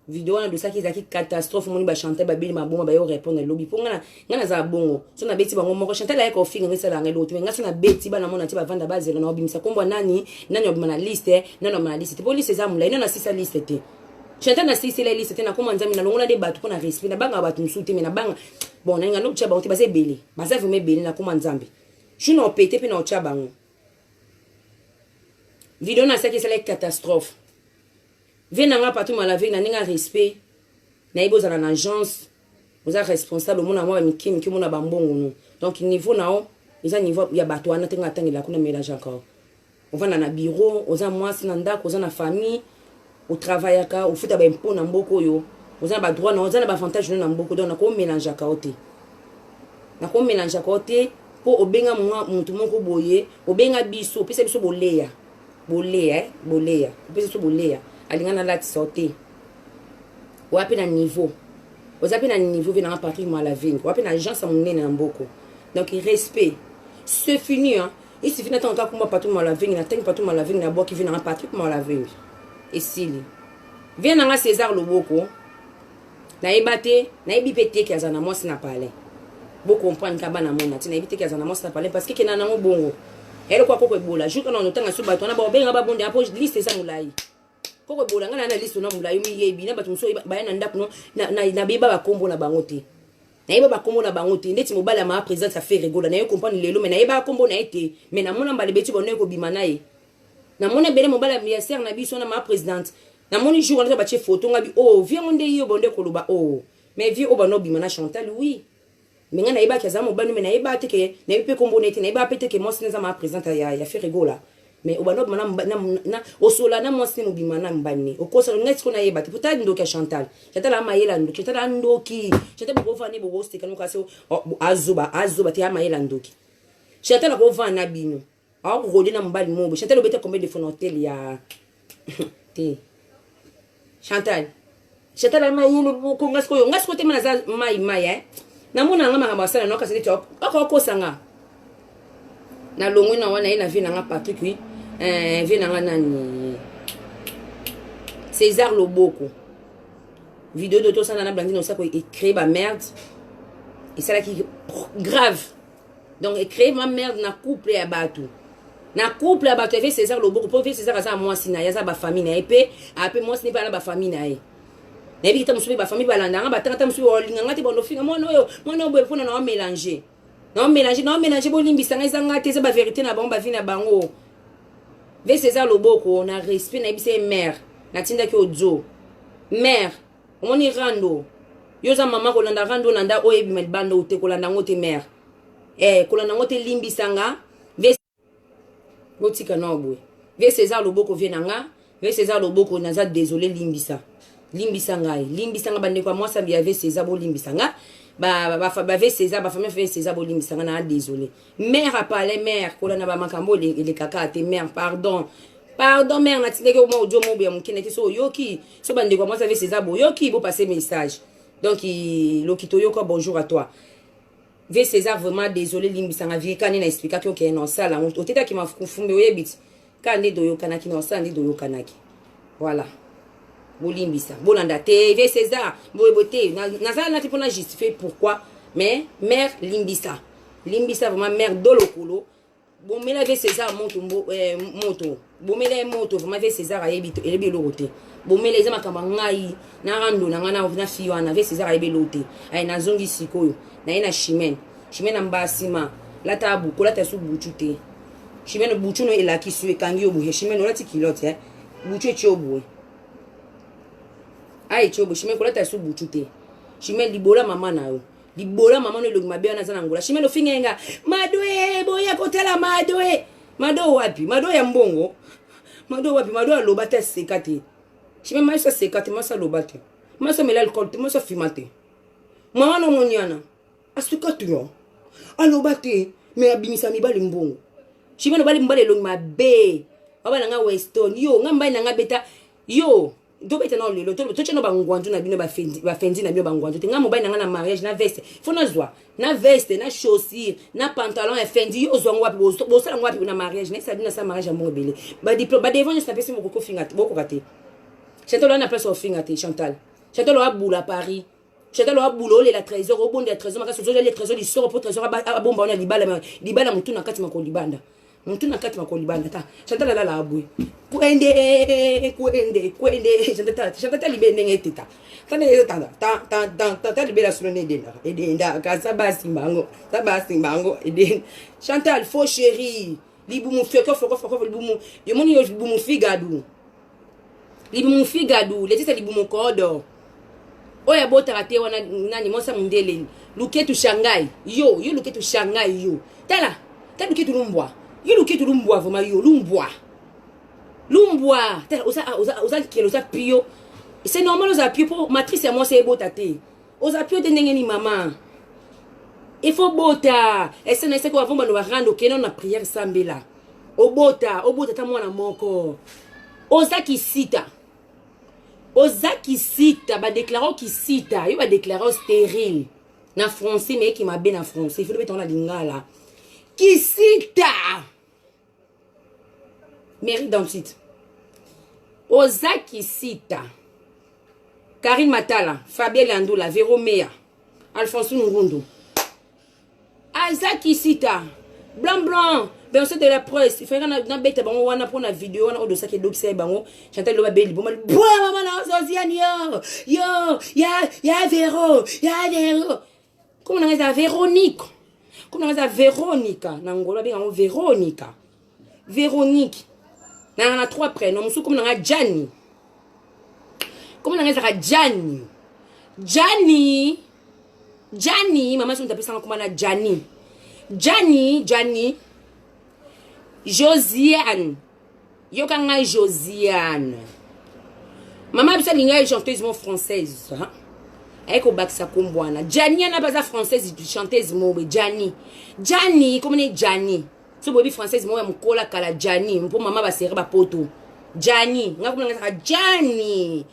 vidéo na dosaki ezaki catastrophe moni ba chanter ba bili maboma ba yo répondre lobi ponga na za bongo so na beti bango moko chanter la ko finga ngesa la ngelo to nga so na beti bana mona ti ba vanda ba zelo na obimisa kombo nani obima na liste nani obima na liste te police za mula ina na sisa liste te chanter na sisa la liste te na kombo nzami na longola de batu pona respect na banga batu msuti me na banga bon na ngano tcha ba oti ba se beli ba za vume beli na kombo nzambi shino opete pe na otcha bango vidéo na saki sala catastrophe venanga partout malavé na ninga respect na ibo za na agence vous êtes responsable mona moi miki mona bambongo no donc niveau nao eza niveau ya bato wana tenga tangela kuna mélange encore on va na bureau oza mwasi na ndako oza na famille au travail ka au futa ba impôt na mboko yo oza ba droit na oza na ba avantage na mboko donc na ko mélange ka ote na ko mélange ka ote po obenga muntu moko boye obenga biso pesa biso boleya boleya pesa biso boleya alingana lati sauté wapi na niveau ozapi na niveau vena Patrick Malavingi wapi na agence monene na mboko donc respect c'est fini hein il suffit d'attendre quand comme Patrick Malavingi na tangi Patrick Malavingi na boki vena Patrick Malavingi et sili vient na César Loboko na ebate na ebipete ki azana mwasi na parler bo comprendre ka bana mona tina ebite ki azana mwasi na parler parce que kena na bongo elle kwa koko ebola juka na notanga so bato na ba benga ba bonde apo liste eza mulai koko bola ngana na liste na mulai mi yebi na bato mso ba na ndako na beba ba kombo na bango te na yeba ba kombo na bango te ndeti mobala ma président ça fait rigola na yo comprendre lelo mais na yeba kombo na été mais na mona mbale beti bonne ko bima na ye na mona bele mobala anniversaire na biso na ma présidente na moni jour on ba che photo ngabi oh viens onde yo bonde ko loba oh mais vie o bano bima na Chantal oui mais ngana yeba kaza mobala mais na yeba te ke na yepe kombo na été na yeba pete ke moi c'est ma présidente ya fait rigola mais au bano na osola na moi c'est bima na mbani okosa ngati ko na yeba te peut-être ndoka Chantal amayela ndoki Chantal andoki Chantal bo vani bo hoste kanu ka so azuba te amayela ndoki Chantal ko vana bino a ko na mbali mo Chantal obeta combien de fois hotel ya te Chantal amayela ko ngasko te mana za mai na mona ngama ngama sala no ka se top ko sanga na longo na wana ina vina nga Patrick oui vina nga nani César Loboko vidéo de tout ça na Blandine on sait quoi écrit ba merde et ça là qui grave donc écrit ma merde na couple ya batu avec César Loboko pour faire César ça moi sina ya za ba famille na epé apé moi ce n'est pas la ba famille na e na bi ta musubi ba famille balanda nga batanga musubi olinga ngati bondo finga moi no boy pona na mélanger non mélanger bolimbisa nga ezanga te ba vérité na bango ba vie na bango ve César Loboko na respect na bise mère na tinda ki odzo mère omoni rando yoza mama ko landa rando nanda oyebi met bando te ko landa ngote mère ko landa ngote limbisa nga ve botika no boy ve César Loboko vie nanga ve César Loboko naza désolé limbisa nga bande kwa moi ça bien ve César bo limbisa nga ba ve César ba famille ve César bo limbisa nga na désolé mère a parlé mère ko landa ba makambo le kaka te mère pardon mère na tindeke mo odio mo bia mukine ki so yoki so bande kwa moi ça ve César bo yoki bo passer message donc lokito yoko bonjour à toi ve César vraiment désolé limbisa nga vie kanina expliquer que OK non ça là on teta ki mafumbe oyebit kande doyo kanaki non ça ndi doyo kanaki voilà bolimbisa bolanda te ve César boyebote nazala na tipona justifier pourquoi mais mère limbisa vraiment mère dolokolo bomela ve César moto bomela moto vraiment ve César ayebi elebi lokote bomela eza makamba ngai na rando na ngana na fiwana ve César ayebi lote ay nazongi sikoyo na ina chimene mbasima lata buko lata su buchute chimene buchu no elaki su ekangi obu chimene lati kilote buchu echobu ai chobo chimene ko lata su buchute chimene libola mama na yo libola mama no elongi mabe na za na ngola chimene ofingenga madwe boya kotela mado e. Mado wapi? Mado ya mbongo. Mado wapi? Mado aloba te sekate. Je me mets sekate, masa lobate. Masa mela alcool, masa fumate. Mama no monyana. Asuka tuyo. Alobate, me abimisa mibali mbongo. Je me no bali mbali long mabe. Baba nga Weston. Yo, ngamba nga beta. Yo, do beta na lelo. To cheno bangwanju na bino ba fendi na bino bangwanju. Te nga mobile na mariage na veste. Fona zwa. Na veste, na chaussure, na pantalon e fendi. Yo zwa ngwapi bo sala ngwapi na mariage. Na sa bino sa mariage mbongo bele. Ba diplôme, ba devant sa pesi moko fingate, boko kate. Chantal on a place au fingate Chantal. Chantal a boule à Paris. Chantal a boule les la trésor au bon des trésors. Maka sozo les trésors ils sortent pour trésor à bomba on a libala mutu na kati mako libanda. Mutu na kati mako libanda ta. Chantal la abui. Kwende Chantal libende ngetita. Tane ta libela sur ne dena. Edenda ka sabasi mbango. Sabasi mbango eden. Chantal faux chérie. Libu mu feko libu mu. Yo moni yo libu mu figadu. Libu mu figadu, letisa libu mu kodo. Oya bota rate wana nani mosa mundele. Luketu Shanghai. Yo luketu Shanghai yo. Tala luketu lumbwa. Yo luketu lumbwa voma yo lumbwa. Lumbwa. Tala oza kilo oza pio. C'est normal oza pio pour matrice ya moi c'est bota te. Oza pio de ndenge mama. Il faut bota. Et c'est nese ko avomba no rando kena na prière sambela. Obota ta mwana moko. Oza kisita. Oza qui cite, ba déclarant qui cite, il va déclarer stérile. Na français mais qui m'a bien en français, il faut mettre la lingala. Qui cite. Mérite dans le titre. Oza qui cite. Karine Matala, Fabien Landoula, Véro Mea, Alphonse Ngundu. Oza qui cite. Blanc. Ben c'est de la presse, il fait na bête bango wana pour na vidéo wana odo sake d'observer bango Chantal loba beli bon mal boa mama na ozosian yo ya Véro comment on a Véronique na ngolo bien Véronique na trois prénoms musu comme na Gianni comment on a Gianni mama son tapisa comme na Gianni Josiane. Yo kanga Josiane. Maman bisa linga chanteuse mo française. Eko baksa kombwana. Gianni na baza française chanteuse mo Gianni comme ne Gianni. So bobi française mo ya mukola kala Gianni. Mpo mama ba sere ba poto. Gianni. Ngakuna Gianni.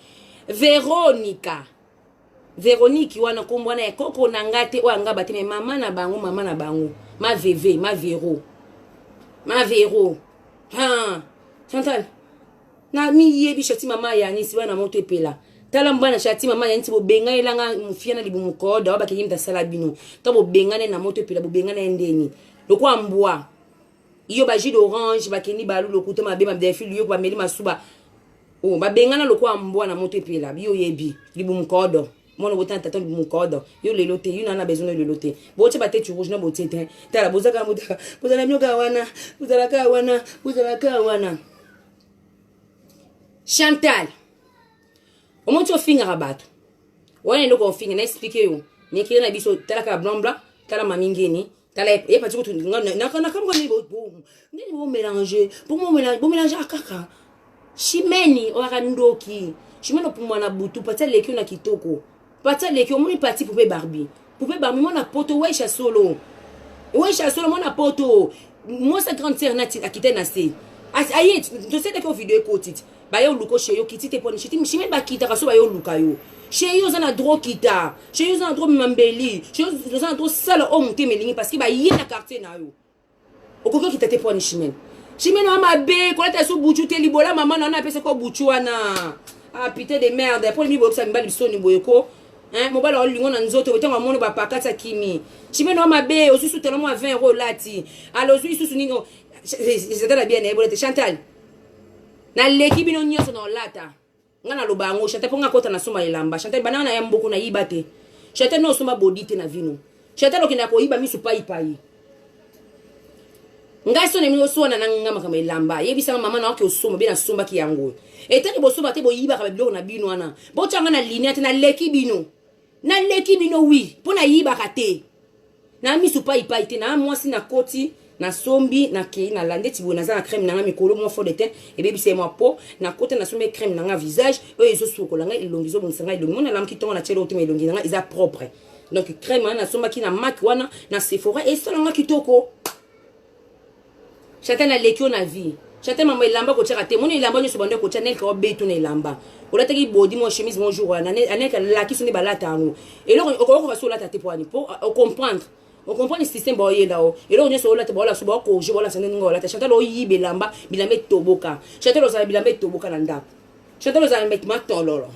Véronique wana kombwana e koko nangate o anga batime mama na bango. Ma Véro. Ha. Chantal. Na mi yebi shati mama ya nisi wana moto epela. Tala mbana shati mama ya nti bo benga elanga mfiana libu mukoda waba kiyimta sala bino. To bo bengane na moto epela bo bengane endeni. Lokwa mbwa. Iyo ba jus d'orange ba keni balu lokuto mabe ma defil yo ba meli masuba. Oh ba bengana lokwa mbwa na moto epela. Biyo yebi libu mukoda. Mon botin taton libu mukoda. Yo lelote, yo nana besoin de lelote. Bo che ba tete rouge na bo tete. Tala bozaka mudaka. Bozala myoka wana. Chantal. O mo to finga rabato. Wana ndo ko finga na expliquer yo. Ni kire na biso tala ka blamba, tala mamingeni, tala e pa tuku na kama ni bo mélanger. Pour mélanger akaka. Shimeni o akandoki. Shimeno pour mwana butu patela leki na kitoko. Patela leki o moni parti poupée Barbie. Poupée Barbie mona poto weisha solo. Weisha solo mona poto. Moi sa grande sœur nati akite na se. Aye, tu sais que vidéo kotit. Ba yo luko chez yo kitite poni chiti mishime ba kita kaso ba yo luka yo. Chez yo zana dro kita. Chez yo zana dro mambeli. Chez yo zana dro sala o mute melingi parce que ba ye na quartier na yo. Okoko kita te poni chimen. Chimen wa mabe, ko ta so buchu te libola mama na na pese ko buchu wana. Ah putain de merde. Pour mi bo sa mbali so ni boyeko. Hein, mo bala olingo na nzoto wetango mono ba pakata kimi. Chimen wa mabe, osusu tellement 20 € lati. Alors susu ningo. C'était la bien ébole Chantal. Na leki bino nyoso na lata. Ngana lobango Chantal ponga kota na soma elamba. Chantal banana ya mboko na yibate. Chantal no soma bodite na vino. Chantal okina ko yiba misu pai. Ngaso ne mino na ngama kama elamba. Yebisa mama na wake osoma bina somba ki yango. Etani bo somba te bo yiba kama biloko na bino ana. Bo changa na linia te na leki bino. Oui. Pona yiba kate. Na misu pai te na mwasi na koti. na sombi na kei na lande ti boye naza na crème nanga mikolo mo fond de teint ebebisa moi peau na kota na sombi crème nanga visage oyo ezosukola nga elongi ezobongisa nga elongi mona lamki ntongo na tiele otema elongi nanga eza propre donc crème wana nasombaki na mak wana na Sephora esalanga kitoko Chantal aleki o na vie Chantal mama elamba kotiaka te moni elamba nyonso bando kotia nelka obeto na elamba olataki bodi mo chemise mon jour wana aneka laki sonde balata yango eloko okoko baso olata te poani po comprendre on comprend le système boye là et là on est sur la table là sur bako je voilà ça n'ingo là Chantal oyi belamba bilamba toboka Chantal oza bilamba toboka na ndako Chantal oza met maton lolo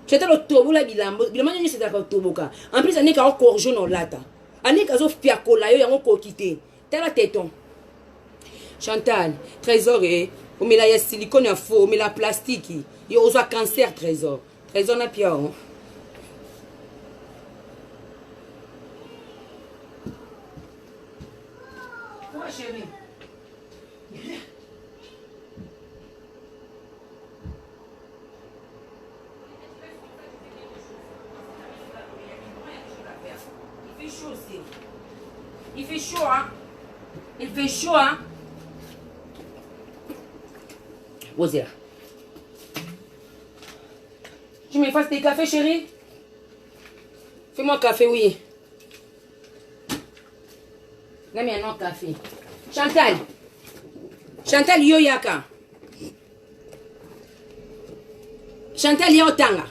Chantal tobola bilamba nyonso c'est d'accord toboka en plus aneka encore jaune lata aneka zo fiakola yo yango kokite tala téton Chantal trésor et on met la silicone à faux on met la plastique yo oza cancer trésor na pia chérie. Il fait chaud aussi. Il fait chaud, hein. Il fait chaud, hein. Osez là. Tu me fasses des cafés, chérie? Fais-moi un café, oui. Nami un autre café. Chantal yoyaka. Chantal yotanga.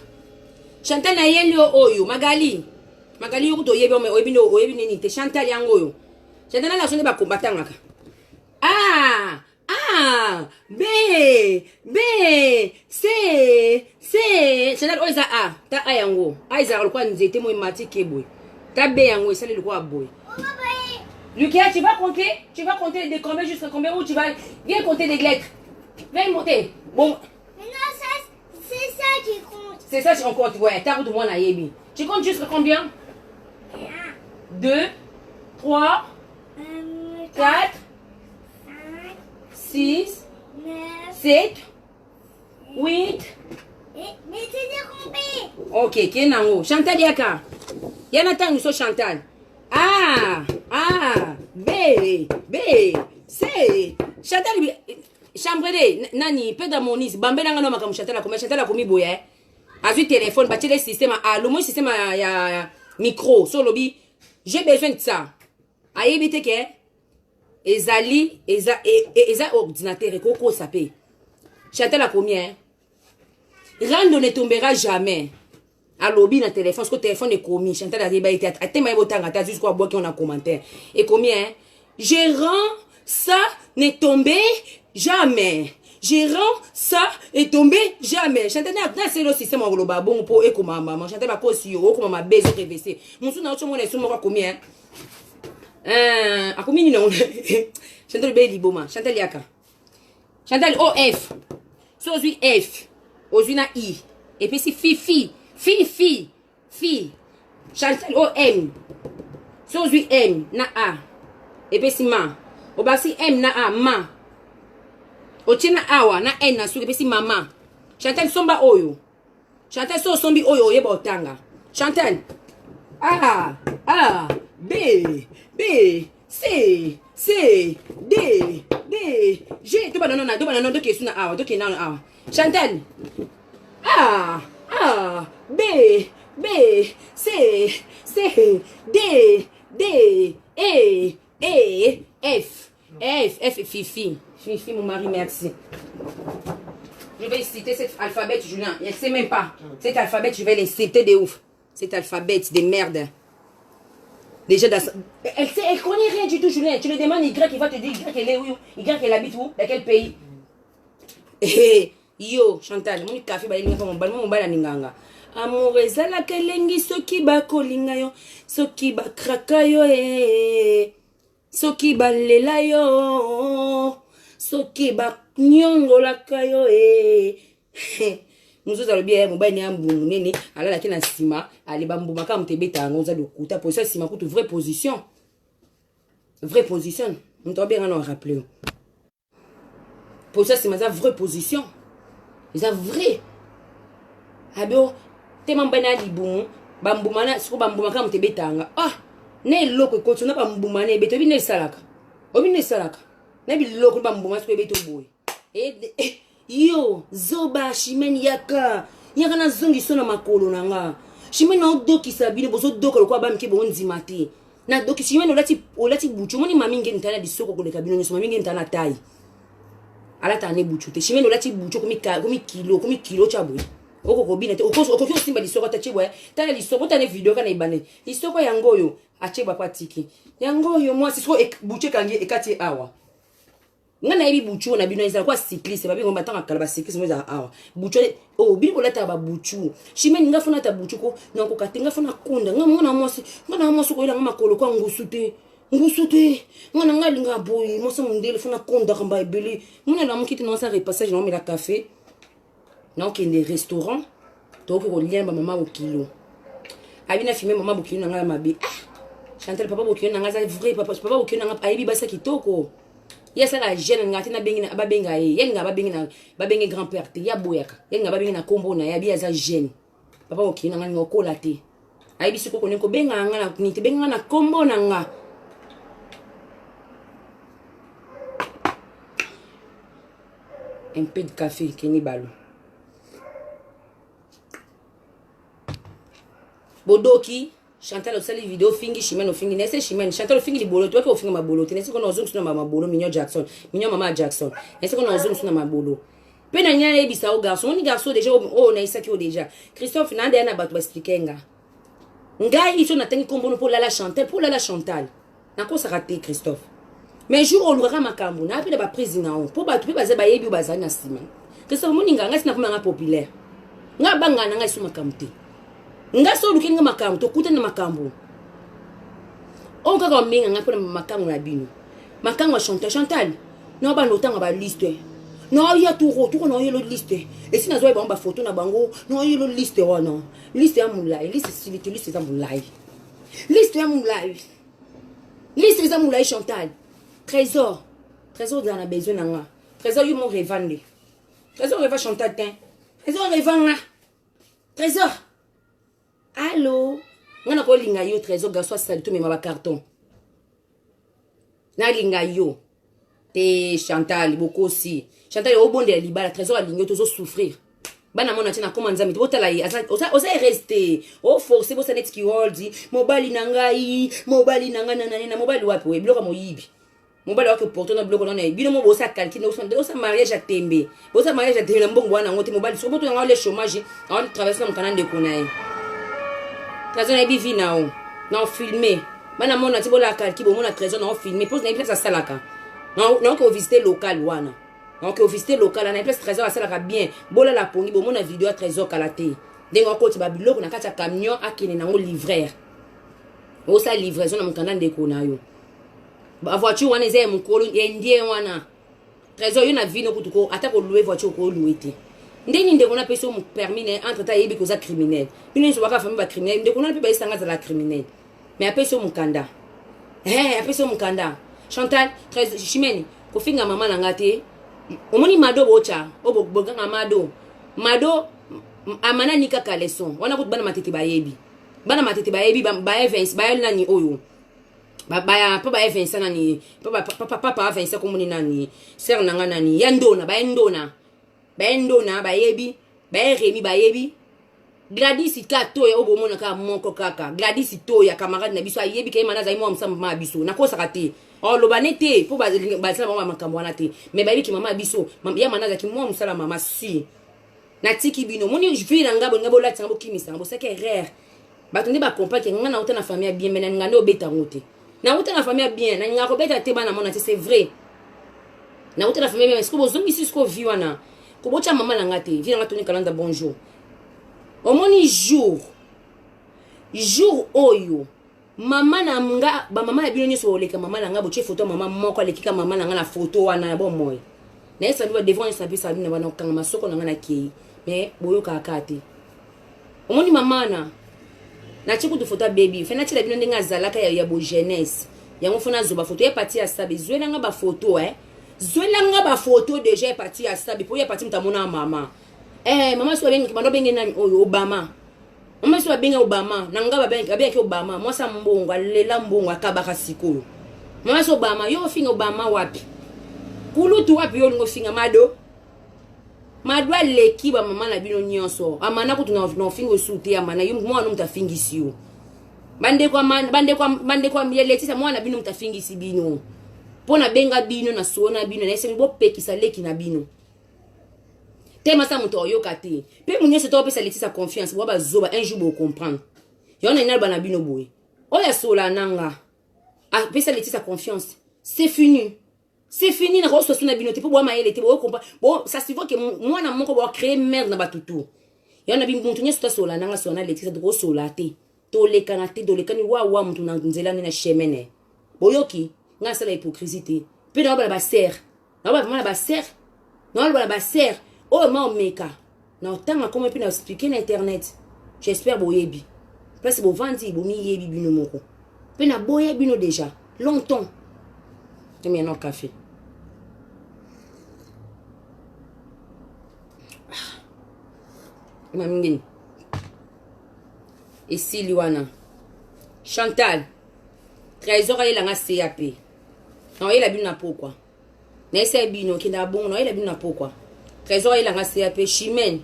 Chantal na yeli oyo Magali yo to yebe o yebi no oyebi nini te Chantal yango yo. Chantal na sonde ba kombatanga ka. B C Chantal oza A ta A yango. A iza lokwa nzete mo mati keboy. Ta B yango esali lokwa boy. Lucas, tu vas compter des combien jusqu'à combien où tu vas. Viens compter des lettres. Viens monter. Bon. Mais non, c'est ça qui compte. C'est ça qu'on compte. Ouais, t'as de moi na yebi. Tu comptes jusqu'à combien? 2, 3, 4, 6, 7, 8. Mais c'est décompé. Ok, Kenango. Chantal Yaka. Yana tangu so Chantal. B, C. Chantal, chambre de nani, peu d'amonis, bambela ngano makamu Chantal comme Chantal a commis boye. Azu téléphone, bâti le système le moins système ya micro, sur lobby. J'ai besoin de ça. Aïe bite ke ezali eza ordinateur et koko sapé. Chantal a combien? Rando ne tombera jamais. À lobby dans téléphone, parce que le téléphone est commis. Chantal a dit, bah, il était à témoin de jusqu'à boire qu'on a commentaire. Et combien? Gérant, ça n'est tombé jamais. Gérant, ça est tombé jamais. Chantal n'a c'est le système en global. Bon, pour et comme maman. Chantal m'a posé au comme ma baisse RVC. Mon sou n'a autre monde, c'est moi combien? À combien non? Chantal bé liboma. Chantal yaka. Chantal OF. Sozui F. Ozui na I. Et puis c'est Fifi. Fi. Chantal O-M. Sozui M na A. Et puis si ma. Obasi M na A ma. Otina awa na N na su. Et puis si mama. Chantal somba oyo. Chantal so sombi oyo yeba otanga. Chantal. A. B. C. D. G. Deux bananes, deux questions na awa. Deux questions na awa. Chantal. A. B, C, D, E, F, Fifi, mon mari, merci. Je vais citer cet alphabet, Julien. Elle ne sait même pas. Cet alphabet, je vais les citer de ouf. Cet alphabet de merde. Déjà, elle connaît rien du tout, Julien. Tu le demandes, Y, il va te dire Y, elle est où? Y, elle habite où? Dans quel pays? Yo, Chantal, mon café, mon bal ninganga. Amour ezala kelengi soki ba kolinga yo, soki ba kraka yo soki ba lela yo, soki ba nyongola kayo Muzo za bien mo ba ni ambumu nene, ala la kina sima, ali ba mbuma ka mtebeta ngo za dokuta position sima kutu vraie position. Vraie position. On doit bien en rappeler. Position sima za vraie position. C'est vrai. Abo tellement bana libon bambumana siko bambuma kama tebetanga ne loko ko tuna bambumana beto bi ne salaka Obine salaka. Na biloko ba mboma so beto boy. Yo, zoba Chimène yaka. Yaka na zongi so na makolo nanga. Chimène na odoki sabine bozo doka lokwa ba mke bo nzima te. Na doki Chimène olati buchu moni mami ngeni tana bisoko koleka bino nyoso mami ngeni tana tai. Ala tane buchu te. Chimène olati buchu komi kilo cha boy. Oko kobina te oko simba lisoko ta chebwa tana lisoko tana video kana ibane. Lisoko yango yo achebwa kwa tiki. Yango yo moi sisko buchu kangi ekati awa. Ngana ibi buchu na bino ezala kwa cycliste babi ngomba tanga kala ba cycliste moza awa buchu bini kolata ba buchu Chimène ngafuna ta buchu ko na ko katinga funa konda ngana mosi ko ila ngama kolo kwa ngusute ngana ngalinga boy mosa mundele funa konda kamba ebele muna na mukiti na sa repassage na mela café na okende restaurant to ko liamba mama bokilo abina filmer mama bokilo na ngala mabe Chantal papa bokilo na ngaza vrai papa bokilo na aibi basa kitoko. Yes, la jeune ngati na bengi na babenga ye nga babengi grand père te ya boyaka ye nga babengi na kombo na ya bia za jeune papa okina ngani ngokola te ai bisiko ko neko benga nga na kunite benga na kombo na nga un peu de café keni balo bodoki Chantal osali vidéo fingi Chimène ofingi nese Chimène Chantal ofingi libolo to ke ofinga mabolo te nese ko na ozungu suna mabolo minyo Jackson minyo mama Jackson nese ko na ozungu suna mabolo pe na nyana ebisa o garçon ni garçon déjà na isaki o déjà Christophe na nda na bato ba expliquer ngai iso na tangi kombo no pour la Chantal na ko sa raté Christophe mais jour o lura makambo na pe ba président on pour bato pe baza ba yebi baza na sima Christophe moninga ngasi na kuma nga populaire nga banga na ngai suma kamte nga so lukinga makambo to kuta na makambo on ka minga nga pona makambo na bino makambo Chantal no ba notanga ba liste no ya turo no yelo liste et si nazo ba photo na bango no yelo liste wana liste ya mulai liste silite liste za mulai Chantal trésor dans la besoin nga trésor yo mo revendre trésor reva Chantal tin trésor revendre trésor. Allô? Ngana ko linga yo trésor garçon sali to mema ba carton. Na linga yo. Te Chantal bokosi. Chantal yo bonde ya libala trésor linga to zo souffrir. Bana mona tina koma nzami to botala yi osa rester. O forcer bo sanet ki holdi mobali nanga na mobali wapi we bloka moyibi. Mobali wake porto na bloka na bino mo bosa kalki no osa mariage a tembe. Bosa mariage a tembe na mbongo wana ngote mobali so boto nga le chômage on traverser na mkana ndeko na ye. Trésor na bivi na on na filmer bana mona tibola kalki bo mona trésor na filmer pose na place salaka na ko visiter local wana na ko visiter local na place trésor salaka bien bola la pongi bo mona vidéo trésor kalate dengo ko ti ba biloko na kati ya camion akene na ngo livrer o sa livraison na mkanda ndeko na yo ba voiture wana eze mukolo ndie wana trésor yo na vino kutuko ata ko louer voiture ko louer te ndeni ndeko na peso mu permis entre ta yebi ko za criminel bino so baka famille ba criminel ndeko na pe ba isanga za la criminel mais apeso mukanda apeso mukanda Chantal Chimène ko finga mama na ngate omoni mado bocha oboga mado amana nika kaleson wana kut bana matete ba yebi ba events ba nani oyo ba pa ba events nani papa events ko moni nani ser nanga nani yandona ba yebi ba remi ba yebi Gladys kato ya obomona ka moko kaka Gladys to ya camarade na biso ayebi ke mana zaimo amsamba biso na ko sakate o lobanete po ba sala mama makambo wana te mais ba yebi ki mama biso ya mana za ki mo musala mama si na tiki bino moni vila ngabo lati ngabo kimisa ngabo seke rare ba tonde ba comprendre que ngana uta na famille bien mais ngane obeta ngote na uta na famille bien na ngako beta te bana mona c'est vrai na uta na famille bien est-ce que bozongi sisko viwana ko bocha mama na ngate vila ngatoni kalanda bonjour omoni jour oyo mama na nga ba mama ya bino nyoso oleka mama na nga boche photo mama moko alekika mama na nga na photo wana bo moy na esa biba devant esa bisa bino bana kanga masoko na nga na kei mais boyo kakati omoni mama na chiku tu photo baby fena tila bino ndenga zalaka ya bo jeunesse yango fona zoba photo ya parti ya sabe zwela nga ba photo zwela nga ba photo déjà parti ya sabe po ya parti mtamona mama mama so bengi bando bengi nani oyo Obama mama so bengi Obama nanga ba bengi Obama mwasa mbongo alela mbongo akabaka sikoyo Mama so Obama, yo finga Obama wapi. Kulutu wapi yo finga mado. Madwa leki ba mama na bino nyonso. Amana ko tuna no fingo sute amana yo mwana mutafingisi yo. Bande kwa mieletisa mwana bino mutafingisi bino. Pona benga bino na sona bino na ese bo pekisa leki na bino. Tema sa muto oyoka te. Pe munye se to pesa letisa confiance bo ba zoba un jour bo comprendre. Yo na nalba na bino boy. Oya sola nanga. Ah pesa letisa confiance. C'est fini. C'est fini na ko na bino te po bo ma ele te bo comprendre. Bon ça se voit que moi na moko bo créer merde na batutu. Yo na bino munye se to sola nanga sona letisa to sola te. To lekana te do lekani wa mutu na nzela na chemene. Boyoki nga sala hypocrisie te. Pe na ba ser. Na ba ser. Na ba ser. Oh, ma omeka. Na otanga comment puis na expliquer na internet. J'espère boyebi. Parce que vandi bo mi yebi bino moko. Pe na boye bino déjà longtemps. Tu mets un café. Ma mingeni. Et si Luana. Chantal. Trésor elle nga CAP. Non, elle a bino na pourquoi. Na ese bino ki na bon, non elle a bino na pourquoi. Trésor il a CAP Chimène.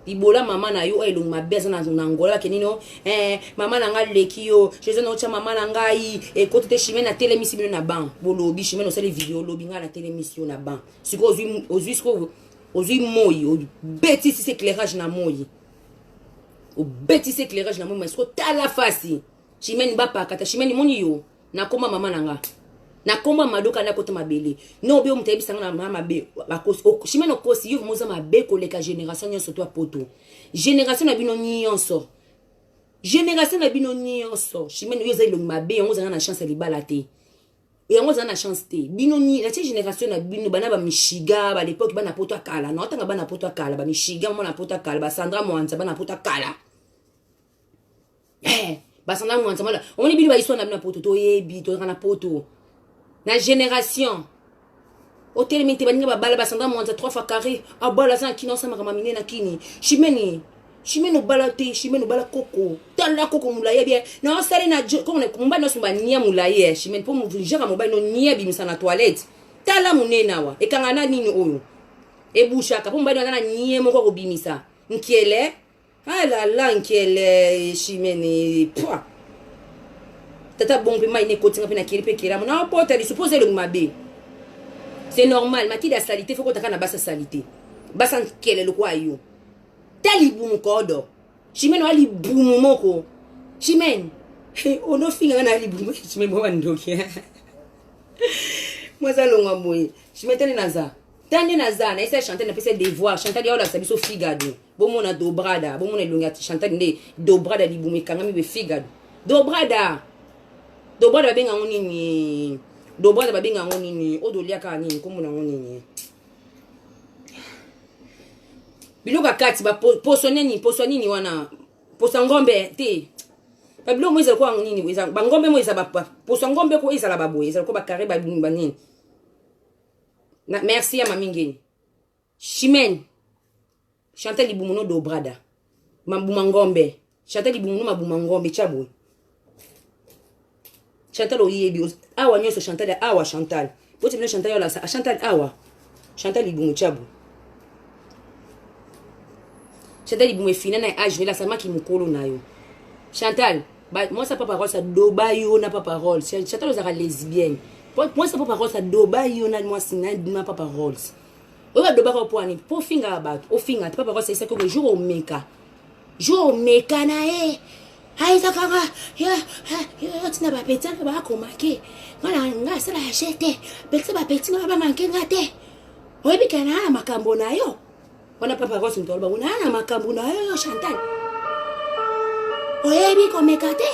Ibola maman na yo elong mabeza na Angola kenino maman na nga leki yo jezo na ocha maman na ngai e côté Chimène na télémission na ban bolobi Chimène o sala vidéo lobi nga na télémission na ban siko ozui moyi o bêtise c'est éclairage na moyi o bêtise éclairage na moyi mais siko tala fasi Chimène ba pakata Chimène moni yo na koma maman na nga na komba madoka na kota mabele no be omtebi sanga na mama be bakosi Chimène okosi yo moza mabe koleka génération nyonso to poto génération na bino nyonso Chimène yo zai lo mabe yango zanga na chance libala te yango zanga na chance te bino ni la génération na bino bana ba mishiga ba l'époque bana poto akala na otanga bana poto akala ba mishiga mo na poto akala ba Sandra Mwanza bana poto akala ba Sandra Mwanza mala omoni bino ba iso na bina poto to yebi to na poto na génération au télémité baninga babala basandra Mwanza 3 fois carré abala za kino sama kama mine na kini Chimène obala te Chimène obala koko tala koko mulaye bien na osale na ko na kumba no sumba nia mulaye Chimène po mu jera mobile no nia bimisa na toilette tala munena wa ekanga na nini oyo ebushaka po mbali na nia moko ko bimisa nkiele ala nkiele Chimène pwa tata bon pe mai ne kotinga pe na kiri pe kira na porte ali suppose le mabe c'est normal mati da salité faut ko taka na basa salité basa kele le kwa yo tali bumu kodo Chimène ali bumu moko Chimène ono finga na ali bumu Chimène bo bandoki moi ça longa moye Chimène tande naza na essa chanter na pese devoir chanter ya ola sabiso figado bo mona dobrada bo mona longa chanter nde dobrada li bumu kanga mi be figado dobrada babenga ngonini dobrada babenga ngonini odolia ka nini komona ngonini biloka kati ba posoneni wana posangombe te babilo moiza kwa ngonini weza bangombe moiza ba posangombe ko ezala baboye ezala ko ba carré ba nini na merci ya mamingeni Chimène Chantal libumuno dobrada mabuma ngombe Chantal libumuno mabuma ngombe chabo Chantal oyebi awa nyoso Chantal awa Chantal bote mino Chantal yola sa Chantal awa Chantal libumu chabu Chantal libumu fina na age la sama ki mukolo nayo Chantal moi ça pas parole ça doba yo na pas parole Chantal ozaka lesbienne moi ça pas parole ça doba yo na moi sina na pas parole oba doba ko poani po finga about o finga pas parole c'est ça que le jour au meka na Haïsa kanga ya tina ba petit ba ko marqué nga sala achete petit ba petit nga ba manqué ngate oyebi kana makambo na yo wana papa ko sinto ba una makambo na yo Chantal oyebi ko mekate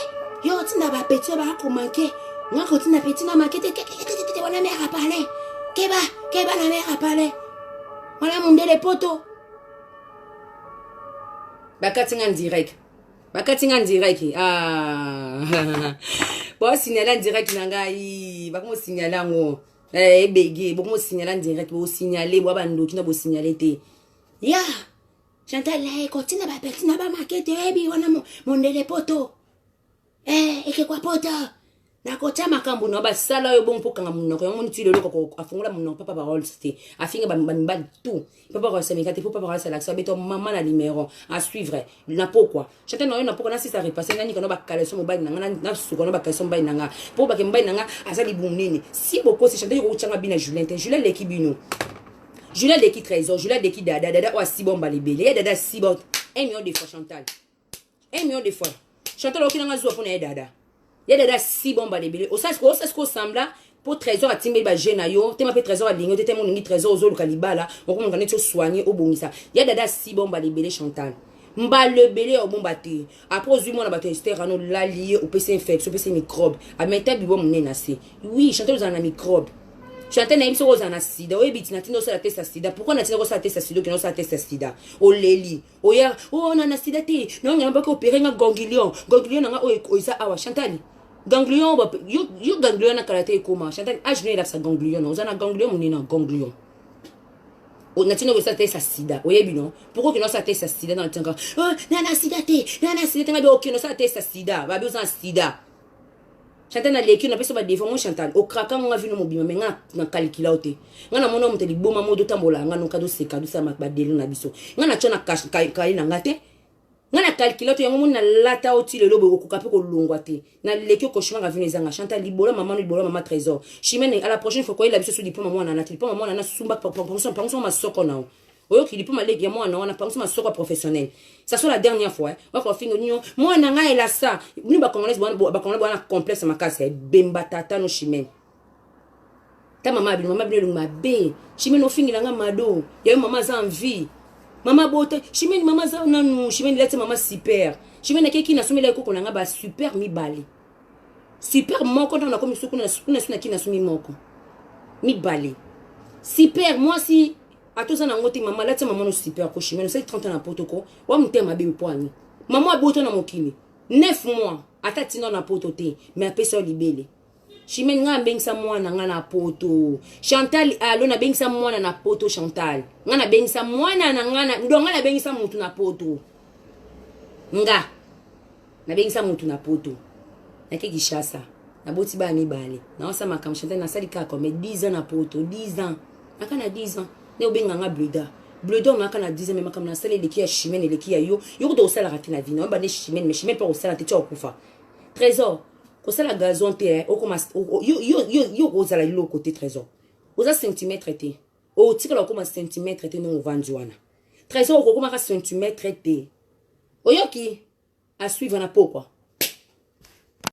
yo tina ba petit ba ko manqué nga ko tina petit na marqué te wana me rapale keba na me rapale wana munde le poto bakatinga en direct bon signaler en direct nangai ba ko signaler ngo bege bo ko signaler en direct bo signaler bo bandoki na bo signaler te ya Chantal la continue ba pertina ba marquer te ebi wana monde le poto eke kwa poto nakotia makambo na basala yo bon pokang munoko yango nti lelo ko afungola munoko papa parole c'était afinga ba tout papa parole ça mikate papa parole ça l'action beto maman na numéro à suivre na pourquoi chante na yo na pourquoi na si ça repasser nani kono ba kaleso mobile nanga na suko no ba kaleso mobile nanga po ba ke mobile nanga azali bunini si boko si chante yo ko changa bina Julien leki bino Julien leki trésor Julien leki dada o si bomba libélé dada si bon 1 million de fois Chantal 1 million de fois Chantal okina zo pona dada ya dada si bomba libélé o ça ce qu'on sembla pour trésor à timber ba jeune yo te ma pe trésor a lingo te mon ngi trésor ozolo kalibala on ko ngane to soigner au bongisa ya dada si bomba libélé Chantal mba le belé au bomba te après ozui mona bato esterano la lié au PC infection PC microbe a meta bibo monena se oui Chantal aux en microbe Chantal na imso aux en sida o ebiti na tindo ça test sida pourquoi na tindo ça test sida que non ça test sida o leli o ya o na sida te non ngamba ko opérer nga ganglion nga o isa awa Chantal ganglion yo ganglion na karate koma Chantal ajne la sa ganglion ozana ganglion monena ganglion o na tino ça test sida o yebi non pourquoi que non ça test sida dans le temps oh na sida te nga do okino ça test sida ba besoin sida Chantal na leki na pesa ba défaut mon Chantal o kraka nga vino mobima me nga na calcula ote nga na mono muteli boma modo tambola nga no kado seka do sa ba delu na biso nga na chona cash kai na ngate nga na calcula ote yango mona lata oti le lobo ko kape ko longwa te na leki ko shima nga vino ezanga Chantal libola mama trésor chimene à la prochaine fois ko ila biso so diplôme mwana na diplôme mwana na sumba pension masoko nao oyo ki diplôme leki ya mwana wana pension masoko professionnel ça soit la dernière fois on va finir union moi na nga ela ça ni ba congolais ba congolais complexe makasa bemba tata no chimene ta mama bino mabe chimene ofingila nga mado ya mama za envie mama bote chimene mama za nanu chimene lete mama super chimene keki na sumela ko na nga ba super mi bali super moko na komi suku na kina sumi moko mi bali super moi si a tous na ngoti mama lete mama no super ko chimene c'est 30 ans na protocole wa mutema be poani mama boto na mokini 9 mois atati no na poto te mais apesa libele chimene nga bengisa mwana nga na poto Chantal alo na bengisa mwana na poto Chantal nga na bengisa mwana na nga na ndo nga na bengisa mutu na poto nga na bengisa mutu na poto na ke gishasa na boti ba mi bale na osa makam Chantal na sali ka comme 10 ans na poto 10 ans akana 10 ans ne obenga nga bledo ngaka na 10 ans mais makam na sali leki ya chimene leki ya yo do sala raté na vie no ba ne chimene mais chimene pas au sala te okufa trésor ko sala gazon te o koma yo ozala ilo côté trésor oza centimètre te o tikala koma centimètre te no vanjwana trésor ko koma ka centimètre te oyoki à suivre na pourquoi